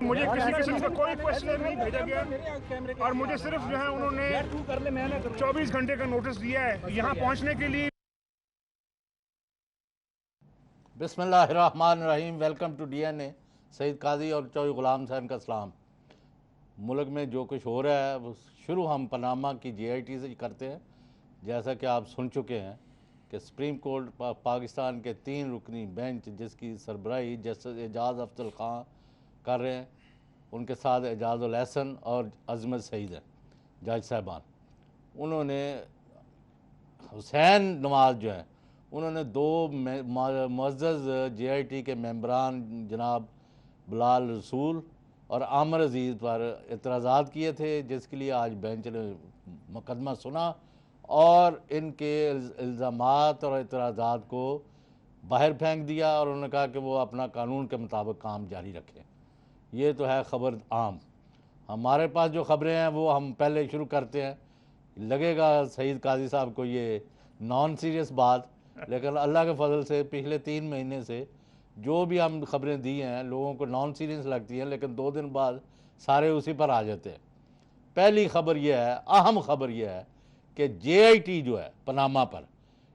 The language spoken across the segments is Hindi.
मुझे किसी किस्म का कोई क्वेश्चन नहीं भेजा गया और मुझे सिर्फ जो है उन्होंने 24 घंटे का नोटिस दिया है यहाँ पहुँचने के लिए। बिस्मिल्लाहिर्रहमानिर्रहीम। Welcome to DNA। Saeed Qazi और चौधरी गुलाम साहब का सलाम। मुल्क में जो कुछ हो रहा है वो शुरू हम पनामा की JIT से करते हैं। जैसा कि आप सुन चुके हैं कि सुप्रीम कोर्ट पाकिस्तान के 3 रुकनी बेंच जिसकी सरबराही जस्टिस एजाज़ अफजल ख़ान कर रहे हैं, उनके साथ एजाज़ुल एहसन और अजमत सईद हैं जज साहबान। उन्होंने हुसैन नवाज़ जो है उन्होंने 2 मुअज़्ज़ज़ JIT के मेंबरान जनाब बिलाल रसूल और आमिर अज़ीज़ पर एतराज़ात किए थे, जिसके लिए आज बेंच ने मुकदमा सुना और इनके इल्ज़ामात और एतराज़ात को बाहर फेंक दिया और उन्होंने कहा कि वो अपना कानून के मुताबिक काम जारी रखें। ये तो है ख़बर आम। हमारे पास जो ख़बरें हैं वो हम पहले शुरू करते हैं। लगेगा सईद काजी साहब को ये नॉन सीरियस बात, लेकिन अल्लाह के फजल से पिछले 3 महीने से जो भी हम ख़बरें दी हैं लोगों को नॉन सीरियस लगती हैं, लेकिन 2 दिन बाद सारे उसी पर आ जाते हैं। पहली ख़बर यह है, अहम ख़बर यह है कि JIT जो है पनामा पर,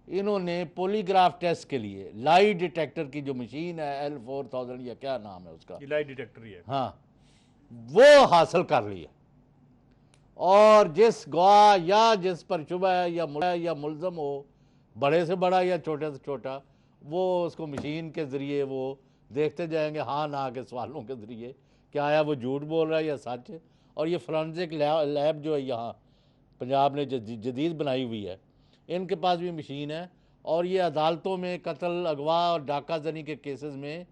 इन्होंने पॉलीग्राफ टेस्ट के लिए लाई डिटेक्टर की जो मशीन है L4000 या क्या नाम है उसका, लाई डिटेक्टर ही है, हाँ, वो हासिल कर लिया। और जिस गवाह या जिस पर शुबह है या मुल्ज़म हो, बड़े से बड़ा या छोटे से छोटा, वो उसको मशीन के ज़रिए वो देखते जाएंगे हाँ ना के सवालों के ज़रिए कि आया वो झूठ बोल रहा है या सच है। और ये फोरेंसिक लैब जो है यहाँ पंजाब ने जदीद बनाई हुई है, इनके पास भी मशीन है और ये अदालतों में कत्ल, अगवा और डाका जनी के केसेस में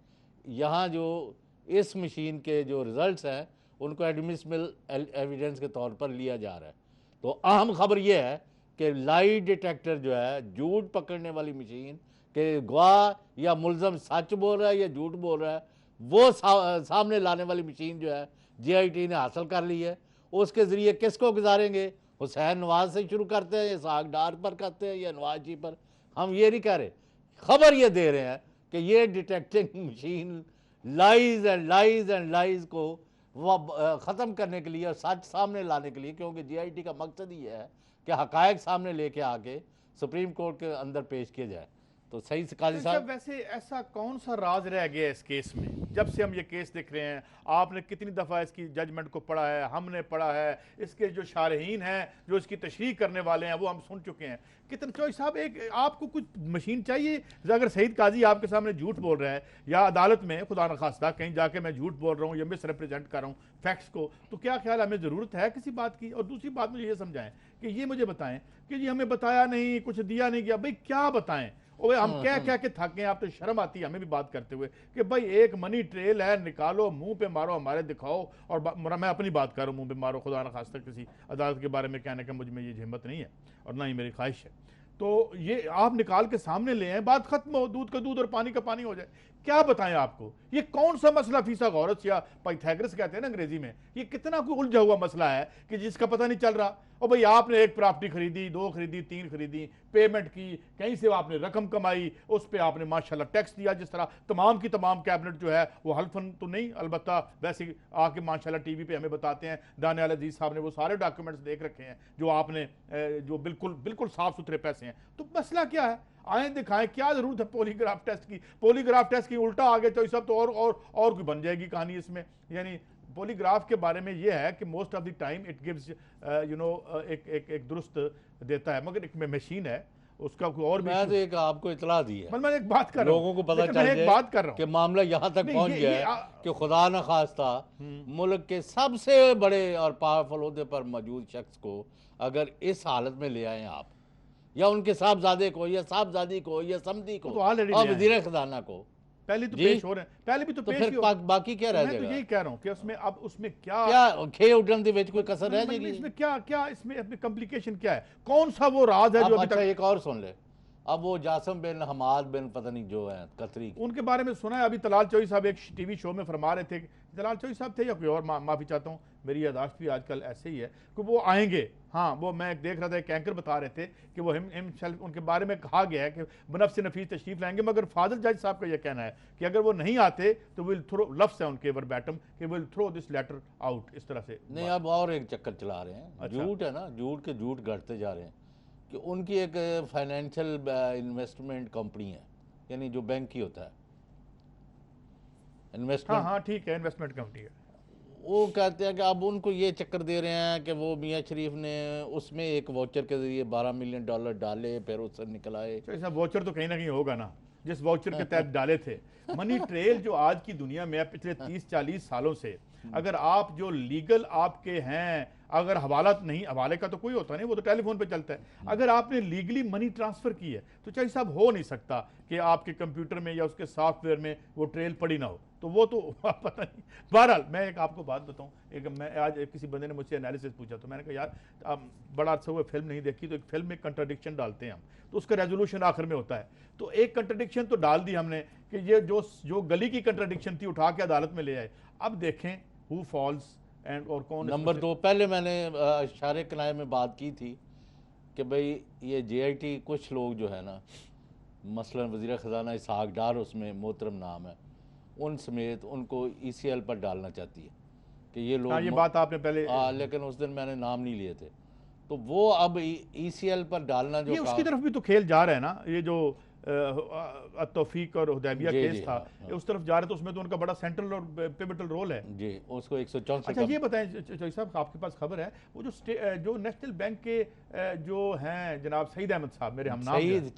यहाँ जो इस मशीन के जो रिज़ल्ट्स हैं उनको एडमिसिबल एविडेंस के तौर पर लिया जा रहा है। तो अहम खबर यह है कि लाई डिटेक्टर जो है झूठ पकड़ने वाली मशीन के गवाह या मुल्ज़म सच बोल रहा है या झूठ बोल रहा है, वो सामने लाने वाली मशीन जो है JIT ने हासिल कर ली है। उसके ज़रिए किसको गुजारेंगे? हुसैन नवाज से शुरू करते हैं, इसहाक डार पर करते हैं या नवाज जी पर, हम ये नहीं कह रहे। खबर ये दे रहे हैं कि ये detecting machine lies and lies को ख़त्म करने के लिए और सच सामने लाने के लिए, क्योंकि JIT का मकसद ही है कि हक़ायक़ सामने लेके आके सुप्रीम कोर्ट के अंदर पेश किया जाए। तो सही काजी साहब, वैसे ऐसा कौन सा राज रह गया इस केस में? जब से हम ये केस देख रहे हैं, आपने कितनी दफ़ा इसकी जजमेंट को पढ़ा है, हमने पढ़ा है, इसके जो शारहीन हैं जो इसकी तशरीह करने वाले हैं वो हम सुन चुके हैं। कितने चौधरी साहब, एक आपको कुछ मशीन चाहिए? अगर सईद काजी आपके सामने झूठ बोल रहा है या अदालत में खुदा न खास्ता कहीं जाके मैं झूठ बोल रहा हूँ या मिस रिप्रेजेंट कर रहा हूँ फैक्ट्स को, तो क्या ख्याल हमें ज़रूरत है किसी बात की? और दूसरी बात मुझे ये समझाएं कि ये मुझे बताएं कि जी हमें बताया नहीं, कुछ दिया नहीं गया, भाई क्या बताएं? और हम क्या क्या के थके हैं। आप तो शर्म आती है हमें भी बात करते हुए कि भाई एक मनी ट्रेल है, निकालो, मुंह पे मारो, हमारे दिखाओ। और मैं अपनी बात कर रहा हूँ, मुंह पे मारो, खुदा न खास्ता किसी अदालत के बारे में कहने का मुझ में ये हिम्मत नहीं है और ना ही मेरी ख्वाहिश है। तो ये आप निकाल के सामने ले आए, बात खत्म हो, दूध का दूध और पानी का पानी हो जाए। क्या बताएं आपको? ये कौन सा मसला फीसा गौरस या पाइथागोरस कहते हैं ना अंग्रेजी में, ये कितना कोई उलझा हुआ मसला है कि जिसका पता नहीं चल रहा। और भाई आपने एक प्रॉपर्टी खरीदी, 2 खरीदी, 3 खरीदी, पेमेंट की, कहीं से आपने रकम कमाई, उस पर आपने माशाल्लाह टैक्स दिया। जिस तरह तमाम की तमाम कैबिनेट जो है वो हल्फन तो नहीं, अलबत्ता वैसे आके माशाल्लाह टीवी पे हमें बताते हैं, दानियाल अजीज साहब ने वो सारे डॉक्यूमेंट्स देख रखे हैं जो आपने जो बिल्कुल बिल्कुल साफ सुथरे पैसे हैं। तो मसला क्या है? आए दिखाएं, क्या जरूरत है पॉलीग्राफ टेस्ट की? पॉलीग्राफ टेस्ट की उल्टा आगे तो सब तो और कोई बन जाएगी कहानी इसमें। यानी पॉलीग्राफ के बारे में यह है कि most of the time it gives एक दुरुस्त देता है, मगर एक मशीन है उसका कोई और भी। मैं तो एक आपको इतला दी है, मैं एक बात कर रहा हूं, लोगों को पता चल जाए कि मामला यहाँ तक पहुँच गया है कि खुदा न खास्ता मुल्क के सबसे बड़े और पावरफुल ओहदे पर मौजूद शख्स को अगर इस हालत में ले आए आप, या उनके साहबजादे को या साहबजादी को या समधी को और वज़ीर ख़जाना को, पहले तो पेश हो रहे हैं, पहले भी तो पेश फिर बाकी क्या रह जाएगा? मैं तो यही कह रहा हूं कि उसमें अब उसमें क्या खे उड़न दे विच कोई कसर रह जाएगी? इसमें क्या इसमें कॉम्प्लिकेशन क्या है? कौन सा वो राज है जो अच्छा एक और सुन ले। अब वो जासम बिन हमाद बिन पता नहीं जो है कतरी, उनके बारे में सुना है। अभी तलाल चौधरी साहब एक टीवी शो में फरमा रहे थे, तलाल चौधरी साहब थे या कोई और, माफी चाहता हूँ मेरी यादाश्त भी आजकल ऐसे ही है कि वो आएंगे। हाँ, वो मैं देख रहा था, एक एंकर बता रहे थे कि वो हिमसेल्फ उनके बारे में कहा गया है कि बनफ्स नफीस तशरीफ लाएंगे, मगर फादर जज साहब का यह कहना है कि अगर वो नहीं आते तो विल थ्रो, लफ्स है उनके वर्बैटम कि will throw this letter out, इस तरह से। नहीं, अब और एक चक्कर चला रहे हैं। अच्छा। झूठ है ना, झूठ के झूठ घटते जा रहे हैं कि उनकी एक फाइनेंशियल इन्वेस्टमेंट कंपनी है, यानी जो बैंक की होता है हाँ इन्वेस्टमेंट। हाँ ठीक है, इन्वेस्टमेंट कंपनी है। वो कहते हैं कि अब उनको ये चक्कर दे रहे हैं कि वो मियाँ शरीफ ने उसमें एक वाउचर के जरिए $12 मिलियन डाले, फिर उससे निकल आए। तो ऐसा वाउचर तो कहीं ना कहीं होगा ना, जिस वाउचर के तहत डाले थे। मनी ट्रेल जो आज की दुनिया में है, पिछले 30-40 सालों से, अगर आप जो लीगल आपके हैं, अगर हवाला नहीं, हवाले का तो कोई होता नहीं, वो तो टेलीफोन पे चलता है, अगर आपने लीगली मनी ट्रांसफर की है तो चाहिए साहब हो नहीं सकता कि आपके कंप्यूटर में या उसके सॉफ्टवेयर में वो ट्रेल पड़ी ना हो। तो वो तो पता नहीं। बहरहाल मैं एक आपको बात बताऊं, एक मैं आज किसी बंदे ने मुझसे एनालिसिस पूछा, तो मैंने कहा यार अब बड़ा अच्छा हुआ फिल्म नहीं देखी, तो एक फिल्म में कंट्राडिक्शन डालते हैं हम, तो उसका रेजोल्यूशन आखिर में होता है। तो एक कंट्राडिक्शन तो डाल दी हमने कि ये जो गली की कंट्राडिक्शन थी उठा के अदालत में ले आए। अब देखें हु फॉल्स एंड, और कौन। नंबर 2, पहले मैंने इशारे किनारे में बात की थी कि भाई ये JIT कुछ लोग जो है ना, मसलन वज़ीर ख़जाना इसहाक डार उसमें मोहतरम नाम है, उन समेत उनको ECL पर डालना चाहती है कि ये लोग। हाँ, ये बात आपने पहले। लेकिन उस दिन मैंने नाम नहीं लिए थे, तो वो अब ECL पर डालना जो ये उसकी तरफ भी तो खेल जा रहा है ना, ये जो तौफीक और हुदैबिया जी, केस जी, था, हाँ, हाँ। ये उस तरफ जा रहे, तो उसमें तो उनका बड़ा सेंट्रल और पिवटल रोल है। जी, उसको 164 अच्छा ये बताएं चौधरी साहब, आपके पास खबर है वो जो नेशनल बैंक के जो हैं जनाब सईद अहमद साहब, मेरे हम नाम सईद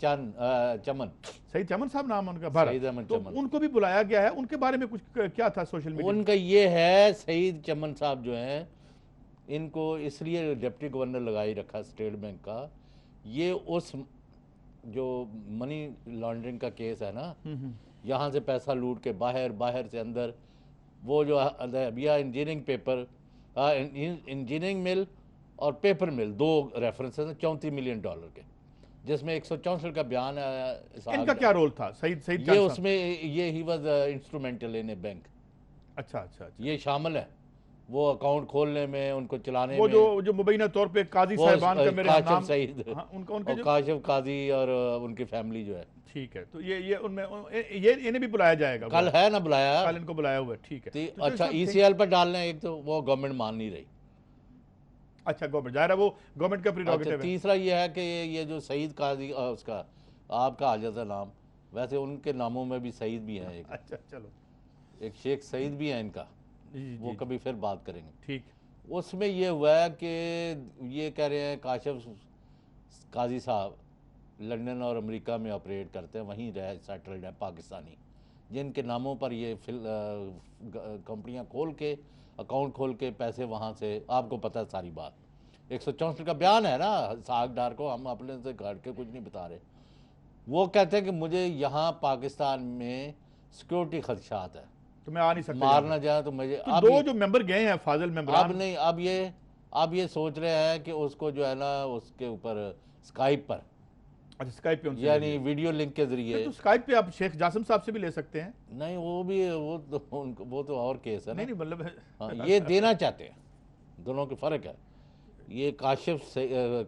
चमन, सईद चमन साहब नाम है उनका, सईद अहमद तो चमन, उनको भी बुलाया गया है, उनके बारे में कुछ क्या था सोशल मीडिया? उनका ये है, सईद चमन साहब जो हैं, इनको इसलिए डिप्टी गवर्नर लगाई रखा स्टेट बैंक का, ये उस जो मनी लॉन्ड्रिंग का केस है ना, यहाँ से पैसा लूट के बाहर, बाहर से अंदर, वो जो भैया इंजीनियरिंग पेपर, इंजीनियरिंग मिल और पेपर मिल, 2 रेफरेंसेस हैं $34 मिलियन के, जिसमें 164 का बयान है। इनका क्या रोल था सईद ये उसमें ये he was instrumental in A bank. अच्छा अच्छा अच्छा, ये शामिल है वो अकाउंट खोलने में, उनको चलाने वो में। जो मुबैना तौर पे काजी साहिबान का मेरे हम नाम, सईद, हाँ, उनके और काशिफ काजी और उनकी फैमिली जो है। ठीक है, तो ये उनमें ये इन्हें भी बुलाया जाएगा, कल है ना बुलाया, कल इनको बुलाया हुआ है, ठीक है। तो अच्छा, ECL पर डालना है एक, तो वो गवर्नमेंट मान नहीं रही। अच्छा, गवर्नमेंट जाहिर है वो गवर्नमेंट का प्रीरोगेटिव है। तीसरा ये है कि ये जो सईद काजी, उसका आपका आ जाता नाम, वैसे उनके नामों में भी सईद भी है एक। अच्छा चलो, एक शेख सईद भी है इनका, जी वो कभी फिर बात करेंगे। ठीक। उसमें ये हुआ है कि ये कह रहे हैं काशिफ काजी साहब लंदन और अमेरिका में ऑपरेट करते हैं, वहीं रह सेटल्ड है पाकिस्तानी, जिनके नामों पर ये कंपनियां खोल के, अकाउंट खोल के पैसे वहाँ से, आपको पता है सारी बात। 164 का बयान है ना साग डार को, हम अपने से घट के कुछ नहीं बता रहे। वो कहते हैं कि मुझे यहाँ पाकिस्तान में सिक्योरिटी खदशात है, तो मैं आ नहीं सकता, मारना जाए तो मुझे। तो दो जो मेंबर गए हैं फाजिल मेंबर, अब नहीं, अब ये सोच रहे हैं कि उसको जो है ना, उसके ऊपर स्काइप पर, अच्छा स्काइप पे उनसे यानी वीडियो लिंक के जरिए। तो स्काइप पे आप शेख जासिम साहब से भी ले सकते हैं। नहीं, वो तो और केस है ना। नहीं मतलब हाँ, ये देना चाहते हैं, दोनों के फ़र्क है। ये काशिफ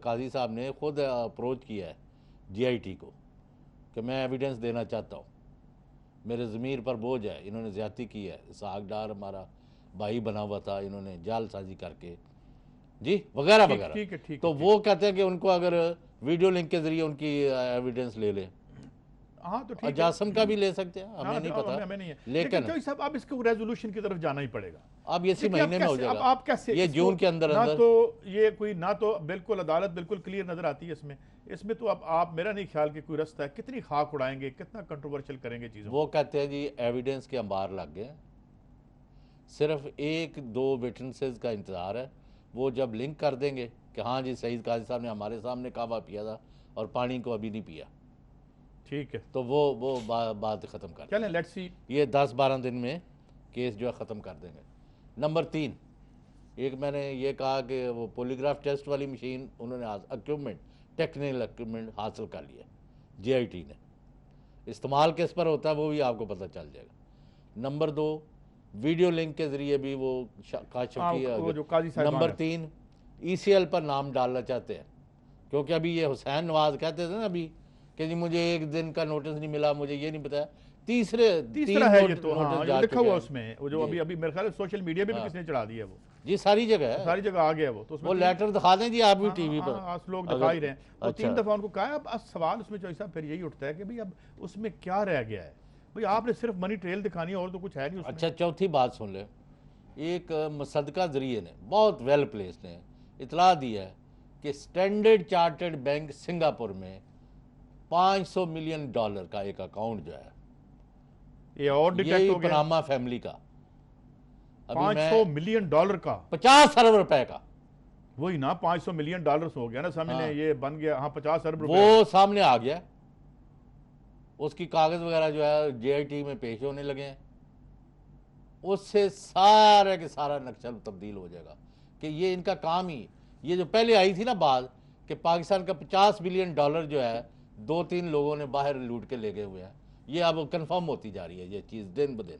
काजी साहब ने खुद अप्रोच किया है JIT को कि मैं एविडेंस देना चाहता हूँ, मेरे ज़मीर पर बोझ है, इन्होंने ज़्यादती की है, इसहाक डार हमारा भाई बना हुआ था, इन्होंने जालसाजी करके, जी, वगैरह वगैरह। ठीक तो वो कहते हैं कि उनको अगर वीडियो लिंक के जरिए उनकी एविडेंस ले ले। हाँ तो ठीक, जासम का भी ले सकते हैं, हमें हाँ, नहीं पता, हमें नहीं है, लेकिन सब अब इसको रेजोल्यूशन की तरफ जाना ही पड़ेगा। अब इसी महीने में हो जाएगा। अब आप कैसे ये जून के अंदर ना अंदर, तो ये कोई, ना तो बिल्कुल अदालत बिल्कुल क्लियर नजर आती है इसमें तो अब आप, मेरा नहीं ख्याल कि कोई रास्ता है, कितनी खाक उड़ाएंगे, कितना कंट्रोवर्शियल करेंगे चीज़ों। वो कहते हैं जी एविडेंस के अंबार लग गए, सिर्फ 1-2 विटनेसेस का इंतज़ार है, वो जब लिंक कर देंगे कि हाँ जी सईद काजी साहब ने हमारे सामने कहवा पिया था और पानी को अभी नहीं पिया, ठीक है, तो वो बात ख़त्म कर चलें, लेट्स सी। ये 10-12 दिन में केस जो है ख़त्म कर देंगे। नंबर 3, एक मैंने ये कहा कि वो पॉलीग्राफ टेस्ट वाली मशीन उन्होंने इक्विपमेंट, टेक्निकल इक्विपमेंट हासिल कर लिया JIT ने, इस्तेमाल किस पर होता है वो भी आपको पता चल जाएगा। नंबर 2, वीडियो लिंक के जरिए भी वो काशफ वो जो काजी की। साहिबान नंबर है। 3, ECL पर नाम डालना चाहते हैं, क्योंकि अभी ये हुसैन नवाज कहते थे ना अभी कि जी मुझे एक दिन का नोटिस नहीं मिला, मुझे ये नहीं बताया। तीसरा है ये नोटिस तो, हाँ, जा ये लिखा चुके हुआ हैं उसमें, वो जो जी। अभी अभी मेरे ख्याल सोशल मीडिया पे भी हाँ। किसने चढ़ा दिया वो, जी सारी जगह है, सारी जगह आ गया वो, तो वो उसमें लेटर दिखा दें जी आप भी हाँ, टीवी पर, आज लोग दिखा ही रहे हैं। तो अच्छा 3 दफा उनको कहा है। अब सवाल उसमें चौधरी साहब फिर यही उठता है कि भाई अब उसमें क्या रह गया है, भाई आपने सिर्फ मनी ट्रेल दिखानी है और तो कुछ है नहीं उसमें। अच्छा चौथी बात सुन ले, एक मुसद्दका जरिए ने बहुत वेल प्लेस ने इतला दी है कि स्टैंडर्ड चार्टर्ड बैंक सिंगापुर में $500 मिलियन का एक अकाउंट जो है, ये और डिटेक्ट ये हो गया पनामा फैमिली का, अभी $500 मैं मिलियन का, 50 अरब रुपए का, वही ना $500 मिलियन हो गया ना सामने, हाँ। ये बन गया, हाँ 50 अरब रुपए। वो सामने आ गया, उसकी कागज वगैरह जो है JIT में पेश होने लगे हैं, उससे सारा के सारा नक्शा तब्दील हो जाएगा कि ये इनका काम ही, ये जो पहले आई थी ना बात कि पाकिस्तान का $50 बिलियन जो है 2-3 लोगों ने बाहर लूट के ले गए हुए हैं, ये अब कंफर्म होती जा रही है ये चीज़ दिन ब दिन।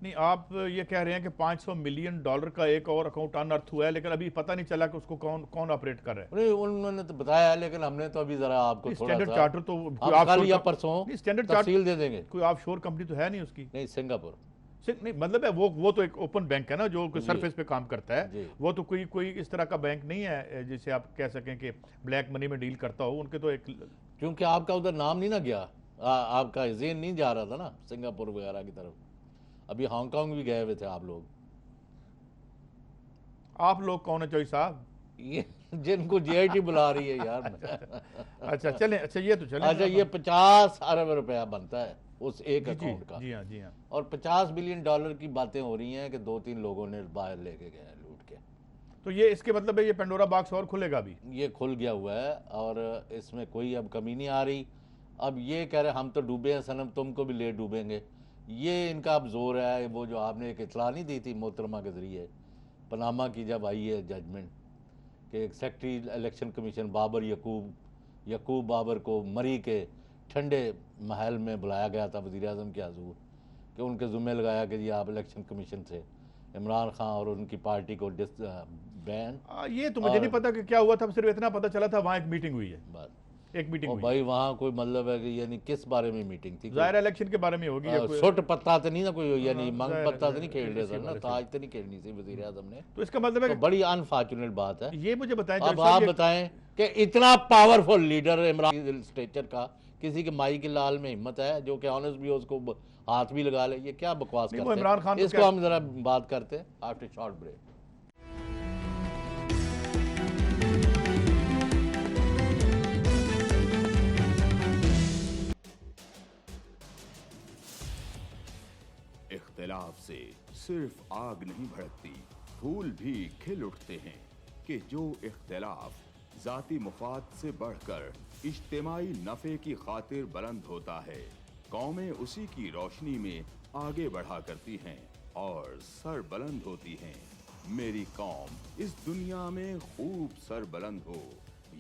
नहीं, आप ये कह रहे हैं कि $500 मिलियन का एक और अकाउंट अनअर्थ हुआ है, लेकिन अभी पता नहीं चला कि उसको कौन कौन ऑपरेट कर रहा है। नहीं उन्होंने तो बताया है, लेकिन हमने तो अभी जरा आपको थोड़ा स्टैंडर्ड सा चार्टर तो हम कल या परसों स्टैंडर्ड तफसील दे देंगे। कोई ऑफशोर कंपनी तो है नहीं उसकी। नहीं सिंगापुर नहीं, मतलब है वो तो एक ओपन बैंक है ना जो सरफेस पे काम करता जी। है, वो तो कोई इस तरह का बैंक नहीं है जिसे आप कह सकें कि ब्लैक मनी में डील करता हो। उनके तो एक, क्योंकि आपका उधर नाम नहीं ना गया, आपका जेन नहीं जा रहा था ना सिंगापुर वगैरह की तरफ, अभी हांगकांग भी गए हुए थे आप लोग। आप लोग कौन है चौधरी साहब? ये जिनको JIT बुला रही है यार। अच्छा चलें, अच्छा ये तो चलें। अच्छा ये 50 अरब रुपया बनता है उस एक अकाउंट का, जी हाँ, जी हाँ। और $50 बिलियन की बातें हो रही हैं कि 2-3 लोगों ने बाहर लेके गए हैं लूट के। तो ये इसके मतलब है ये पेंडोरा बॉक्स और खुलेगा भी? ये खुल गया हुआ है और इसमें कोई अब कमी नहीं आ रही। अब ये कह रहे हम तो डूबे हैं सनम, तुमको भी ले डूबेंगे, ये इनका अब जोर है। वो जो आपने एक इतला नहीं दी थी मोहतरमा के ज़रिए पनामा की, जब आई है जजमेंट कि एक secretary election commission Babar Yakub Babar को मरी के ठंडे महल में बुलाया गया था वज़ीर आज़म के हज़ूर, कि उनके ज़ुम्मे लगाया कि जी आप इलेक्शन कमीशन से इमरान खान और उनकी पार्टी को बैन। ये तो मुझे नहीं पता कि क्या हुआ था, सिर्फ इतना पता चला था वहाँ एक मीटिंग हुई है, बस एक मीटिंग और हुई। भाई वहाँ कोई मतलब है कि यानी किस बारे में मीटिंग थी? ज़ाहिर इलेक्शन के बारे में होगी या कोई, सुट पत्ता तो नहीं ना कोई, यानी मंग ज़ाहिर पत्ता तो नहीं खेल रहे इसी थे ना, बारे से। ताज तो नहीं खेलनी थी वज़ीर आज़म ने। तो इसका मतलब है तो बड़ी अनफॉर्चुनेट बात है। कि ये मुझे बताएं अब चौधरी आप साहब, ये- बताएं कि इतना पावरफुल लीडर इमरान स्टेचर का किसी के माई के लाल में हिम्मत है जो कि ऑनेस्ट भी हो, उसको हाथ भी लगा ले, ये क्या बकवास नहीं, वो करते इमरान खान हैं? तो इसको क्या- हम जरा बात करते हैं आफ्टर शॉर्ट ब्रेक। इख्तिलाफ से सिर्फ आग नहीं भड़कती, फूल भी खिल उठते हैं कि जो इख्तिलाफ जाती मुफाद से बढ़कर इज्तिमाई नफे की खातिर बुलंद होता है, कौमें उसी की रोशनी में आगे बढ़ा करती हैं और सर बुलंद होती हैं। मेरी कौम इस दुनिया में खूब सर बुलंद हो,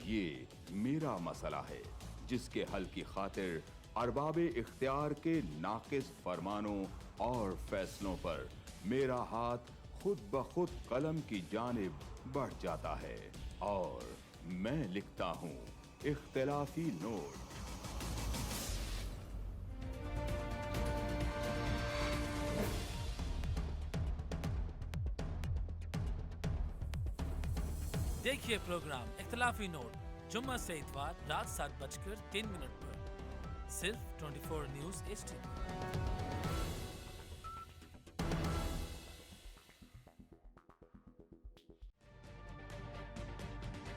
ये मेरा मसला है जिसके हल की खातिर अरबाब इख्तियार के नाकिस फरमानों और फैसलों पर मेरा हाथ खुद ब खुद कलम की जानिब बढ़ जाता है और मैं लिखता हूँ इख्तिलाफी नोट। देखिए प्रोग्राम इख्तिलाफी नोट जुम्मा से इतवार रात 7:03 पर सिर्फ 24 न्यूज़ HD।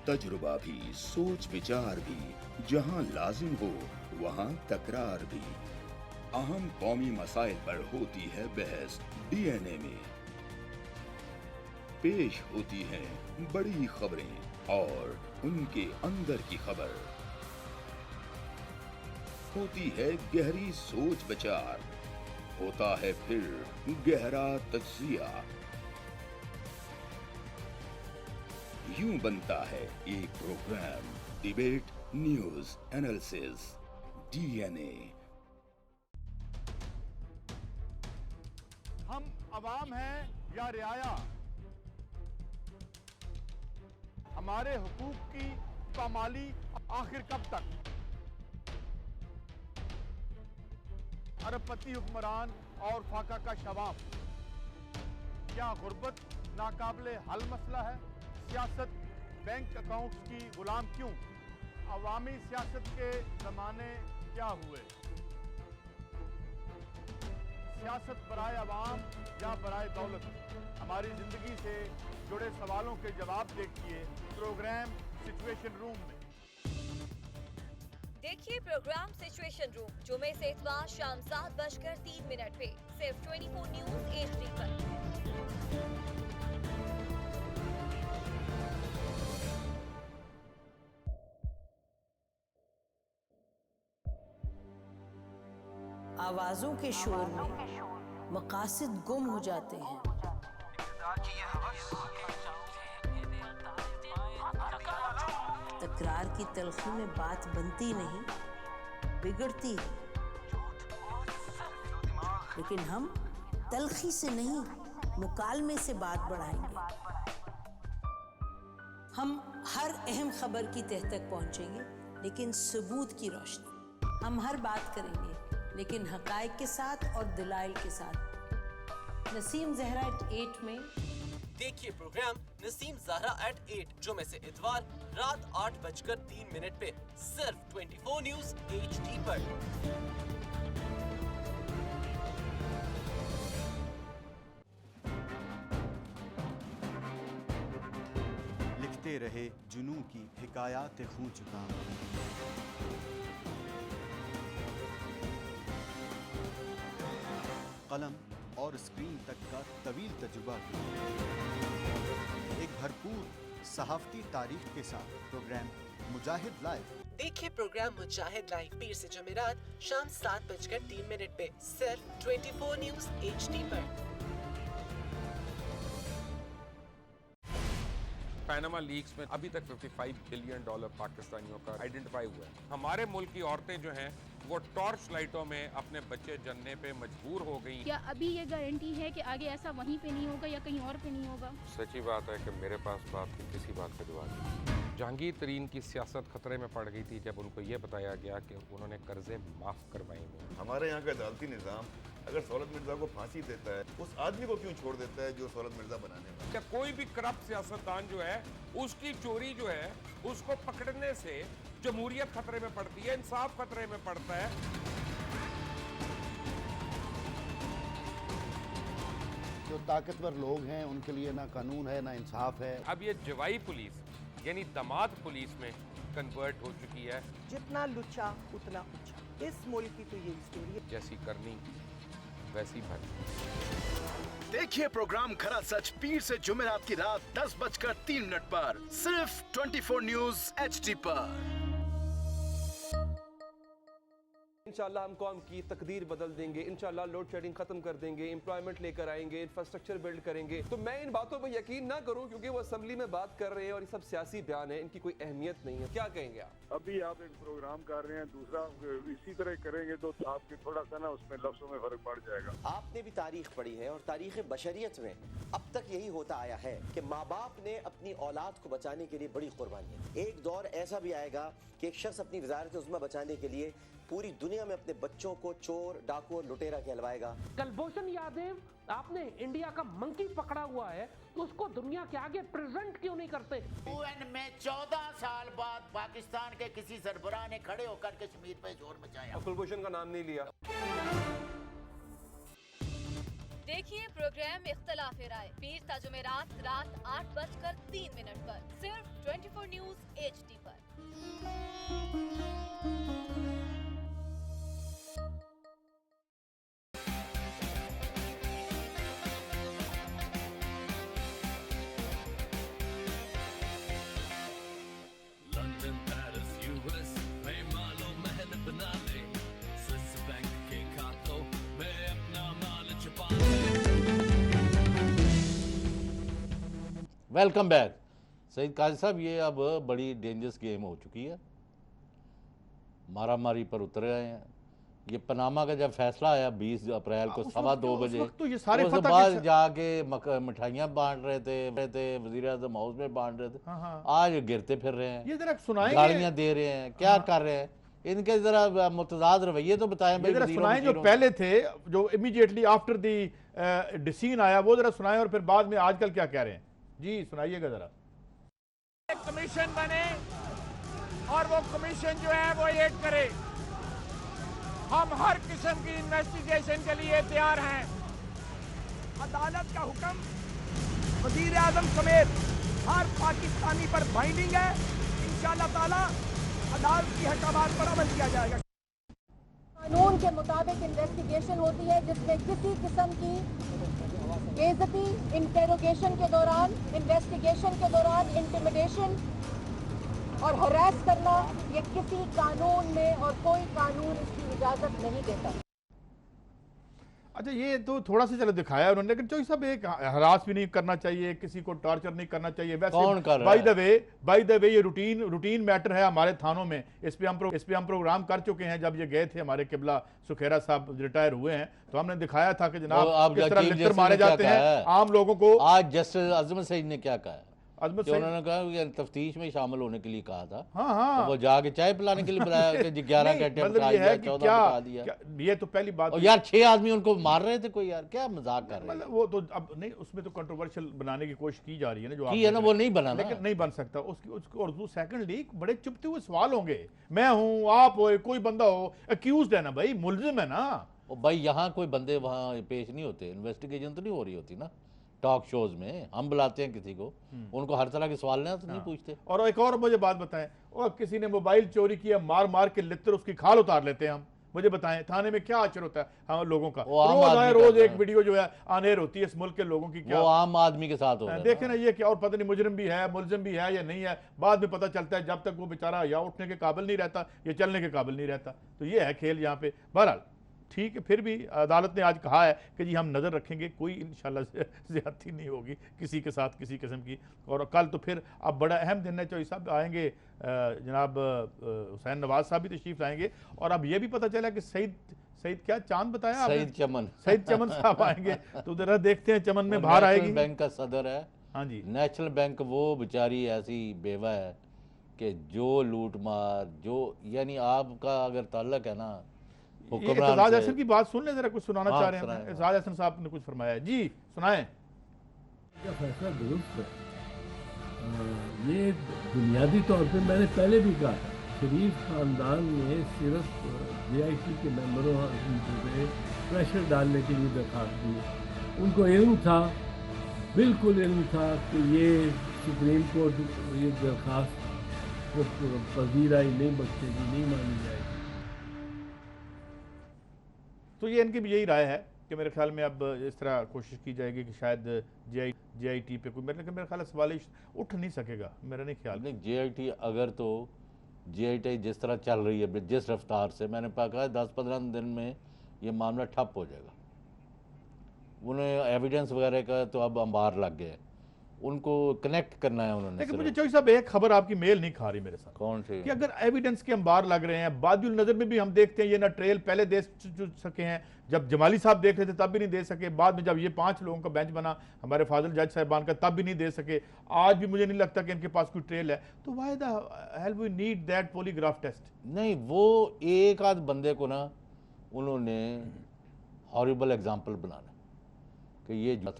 तजुर्बा भी, सोच विचार भी, जहां लाजिम हो वहां तकरार भी। अहम कौमी मसाइल पर होती है बहस DNA में। पेश होती हैं बड़ी खबरें और उनके अंदर की खबर। होती है गहरी सोच विचार, होता है फिर गहरा तज्जिया। यूं बनता है एक programme debate news analysis DNA। हम अवाम है या रियाया? हमारे हुकूक की पामाली आखिर कब तक? अरबपति हुक्मरान और फाका का शवाब, क्या गुर्बत नाकाबिले हल मसला है? सियासत बैंक अकाउंट्स की गुलाम क्यों? अवामी सियासत के जमाने क्या हुए? सियासत बराए अवाम या बराए दौलत? हमारी जिंदगी से जुड़े सवालों के जवाब देखिए प्रोग्राम सिचुएशन रूम में। देखिए प्रोग्राम सिचुएशन रूम जुमे से इतवार शाम 7:03 पे सिर्फ 24 न्यूज HD पर। आवाजों के शोर में मकासद गुम हो जाते हैं। तकरार की तलखी में बात बनती नहीं, बिगड़ती है। लेकिन हम तलखी से नहीं, मुकालमे से बात बढ़ाएंगे। हम हर अहम खबर की तह तक पहुंचेंगे, लेकिन सबूत की रोशनी। हम हर बात करेंगे, लेकिन हकायक के साथ और दलाइल के साथ। नसीम ज़हरा @8 में देखिए प्रोग्राम नसीम ज़हरा @8 जुमे से इतवार रात 8:03 पे सिर्फ 24 न्यूज HD पर। लिखते रहे जुनू की हिकायात खूं चुका, कलम और स्क्रीन तक का तवील तजुर्बा एक भरपूर सहाफती तारीख के साथ प्रोग्राम मुजाहिद लाइव। देखिए प्रोग्राम मुजाहिद लाइव पीर से जुमेरात शाम 7:03 पे सिर्फ 24 न्यूज HD पर। पैनामा लीक्स में अभी तक $55 बिलियन पाकिस्तानियों का आइडेंटिफाई हुआ है। हमारे मुल्क की औरतें जो हैं वो टॉर्च लाइटों में अपने बच्चे जनने पे मजबूर हो गई। क्या अभी ये गारंटी है कि आगे ऐसा वहीं पे नहीं होगा या कहीं और पे नहीं होगा? सच्ची बात है कि मेरे पास बात की किसी बात का जवाब नहीं। जहांगीर तरीन की सियासत खतरे में पड़ गई थी जब उनको ये बताया गया कि उन्होंने कर्जे माफ करवाएंगे। हमारे यहाँ का अदालती निज़ाम अगर सौलत मिर्जा को फांसी देता है, उस आदमी को क्यों छोड़ देता है जो सौलत मिर्जा बनाने वाला? क्या कोई भी करप्ट सियासतदान जो है उसकी चोरी जो है उसको पकड़ने से जमहूरियत खतरे में पड़ती है, इंसाफ खतरे में पड़ता है। जो ताकतवर लोग हैं उनके लिए ना कानून है ना इंसाफ है। अब ये जवाई पुलिस यानी दामाद पुलिस में कन्वर्ट हो चुकी है। जितना लुच्चा उतना ऊंचा, इस मुल्क की तो ये स्टोरी है। जैसी करनी वैसी भरनी। देखिए प्रोग्राम खरा सच पीर से जुमेरात की रात 10:03 पर सिर्फ 24 न्यूज HD पर। इंशाल्लाह हम कौम की तकदीर बदल देंगे, इंशाल्लाह लोड शेडिंग खत्म कर देंगे, एम्प्लॉयमेंट लेकर आएंगे, इंफ्रास्ट्रक्चर बिल्ड करेंगे। तो मैं इन बातों पर यकीन ना करूं क्योंकि वो असेंबली में बात कर रहे हैं और ये सब सियासी बयान है, इनकी कोई अहमियत नहीं है। क्या कहेंगे आप? अभी आप एक प्रोग्राम कर रहे हैं, दूसरा इसी तरह करेंगे तो आपके थोड़ा सा ना उसमें लफ्जों में फर्क पड़ जाएगा। आपने भी तारीख पढ़ी है और तारीख बशरियत में अब तक यही होता आया है कि माँ बाप ने अपनी औलाद को बचाने के लिए बड़ी कुर्बानियां। एक दौर ऐसा भी आएगा कि एक शख्स अपनी वजारत उज़्मा बचाने के लिए पूरी दुनिया में अपने बच्चों को चोर, डाकू और लुटेरा कहलवाएगा। कुलभूषण यादव, आपने इंडिया का मंकी पकड़ा हुआ है, तो उसको दुनिया के आगे प्रेजेंट क्यों नहीं करते? UN में 14 साल बाद पाकिस्तान के किसी सरबराह ने खड़े होकर कश्मीर पे जोर मचाया। कुलभूषण का नाम नहीं लिया। देखिए प्रोग्राम इख्तिलाफ राय पीर ता जुमेरात रात 8:03 पर सिर्फ 24 न्यूज HD पर। लंदन, पेरिस, US में मालो महल बना ले, स्विस बैंक के खातों में अपना माल छुपा ले। Welcome back. सईद काजी साहब, ये अब बड़ी डेंजरस गेम हो चुकी है। मारा मारी पर उतर गए हैं, ये पनामा का जब फैसला आया 20 अप्रैल को 2:15 बजे, तो ये सारे उसके बाद जाके मिठाइयाँ बांट रहे थे, वजीर आजम हाउस में बांट रहे थे। आज गिरते फिर रहे हैं, ये जरा सुनाएंगे, गालियाँ दे रहे हैं, क्या कर रहे हैं? इनके जरा मुतजाद रवैये तो बताएं भाई। जरा सुनाएं जो पहले थे, जो इमीडिएटली आफ्टर दी डिसीजन आया, वो जरा सुनाएं, और फिर बाद में आजकल क्या कह रहे हैं। जी सुनाइएगा जरा। एक कमीशन बने और वो कमीशन जो है वो ये करे, हम हर किस्म की इन्वेस्टिगेशन के लिए तैयार हैं। अदालत का हुक्म वजीर आजम समेत हर पाकिस्तानी पर बाइंडिंग है। इंशाअल्लाह ताला अदालत की हकामात पर अमल किया जाएगा। कानून के मुताबिक इन्वेस्टिगेशन होती है जिसमें किसी किस्म की बेइज्जती इंटेरोगेशन के दौरान, इन्वेस्टिगेशन के दौरान इंटिमिडेशन और हरास करना, ये किसी कानून में और कोई कानून इसकी इजाजत नहीं देता। अच्छा, ये तो थोड़ा सा चलो दिखाया उन्होंने, लेकिन चौधरी साहब एक हरास भी नहीं करना चाहिए, किसी को टॉर्चर नहीं करना चाहिए। वैसे कौन कर रहा है? बाय द वे ये रूटीन मैटर है हमारे थानों में। इस पे हम प्रोग्राम कर चुके हैं। जब ये गए थे हमारे किबला सुखेरा साहब रिटायर हुए हैं, तो हमने दिखाया था कि जनाब किस तरह लिटर मारे जाते हैं आम लोगों को। आज जस्टिस अजमत सईद ने क्या कहा है? उन्होंने कहा कि तफ्तीश में शामिल होने के लिए कहा था। हाँ। तो वो जाके चाय पिलाने के लिए बुलाया कि 11 घंटे मतलब ये है कि क्या ये तो पहली बात। और यार 6 आदमी उनको मार रहे थे, कोई यार क्या मजाक कर रहे हैं? वो तो अब नहीं, उसमें तो कंट्रोवर्शियल बनाने की कोशिश की जा रही है ना, जो की है ना, वो नहीं बना, लेकिन नहीं बन सकता उसकी। और सेकंडली बड़े चुपते हुए सवाल होंगे, मैं हूँ, आप हो, कोई बंदा हो, अक्यूज्ड है ना भाई, मुलजिम है ना। भाई यहाँ कोई बंदे वहाँ पेश नहीं होते, इन्वेस्टिगेशन तो नहीं हो रही होती ना। टॉक शोज में हम बुलाते हैं किसी को, उनको हर तरह के सवाल नहीं पूछते। और एक और मुझे बात बताएं, और किसी ने मोबाइल चोरी किया, मार के लित्र उसकी खाल उतार लेते हैं हम। मुझे बताएं थाने में क्या आचर होता है हम लोगों का? रोज एक वीडियो जो है आनेर होती है इस मुल्क के लोगों की, क्या वो आम आदमी के साथ होता है। देखे ना ये क्या, और पता नहीं मुजरिम भी है, मुलजिम भी है या नहीं है, बाद में पता चलता है। जब तक वो बेचारा या उठने के काबिल नहीं रहता या चलने के काबिल नहीं रहता। तो ये है खेल यहाँ पे। बहरहाल ठीक है, फिर भी अदालत ने आज कहा है कि जी हम नज़र रखेंगे, कोई इंशाल्लाह ज़्यादती नहीं होगी किसी के साथ किसी किस्म की। और कल तो फिर अब बड़ा अहम दिन है, चौधरी साहब आएंगे, जनाब हुसैन नवाज साहब भी तशरीफ लाएंगे। और अब ये भी पता चला कि सईद क्या चांद बताया, सईद चमन साहब आएंगे। तो जरा देखते हैं चमन में बाहर आएगी। बैंक का सदर है। हाँ जी, नेशनल बैंक वो बेचारी ऐसी बेवा है कि जो लूट मार, जो यानी आपका अगर ताल्लुक है ना एजाज हसन की बात सुन ले जरा, कुछ सुनाना चाह रहे हैं। एजाज हसन साहब ने कुछ फरमाया, जी सुनाएं। क्या फैसला दुरुस्त है? ये बुनियादी तौर पे मैंने पहले भी कहा था, शरीफ खानदान ने सिर्फ JIT के मेंबरों पे प्रेशर डालने के लिए दरखास्त दी। उनको इल्म था, बिल्कुल इल्म था कि ये सुप्रीम कोर्ट ये दरखास्त पजीराई नहीं बख्शेगी, नहीं मानी जाएगी। तो ये इनकी भी यही राय है कि मेरे ख्याल में अब इस तरह कोशिश की जाएगी कि शायद JIT पे कोई मेरे ख्याल सवाल उठ नहीं सकेगा, मेरा नहीं ख्याल। नहीं, JIT अगर तो JIT जिस तरह चल रही है, जिस रफ्तार से, मैंने कहा 10-15 दिन में ये मामला ठप हो जाएगा। उन्हें एविडेंस वगैरह का तो अब अंबार लग गए, उनको कनेक्ट करना है उन्होंने। लेकिन मुझे चौधरी साहब एक खबर आपकी मेल नहीं खा रही मेरे साथ। कौन सी? कि अगर एविडेंस के अंबार लग रहे हैं, बाजुल नजर में भी हम देखते हैं ये ना ट्रेल पहले दे सके हैं, जब जमाली साहब देख रहे थे तब भी नहीं दे सके, बाद में जब ये 5 लोगों का बेंच बना हमारे फाजिल जज साहिबान का तब भी नहीं दे सके, आज भी मुझे नहीं लगता कि इनके पास कोई ट्रेल है। तो why the hell we need that polygraph test? नहीं, वो एक आध बंदे को ना उन्होंने हॉरिबल एग्जाम्पल बनाना कि ये था,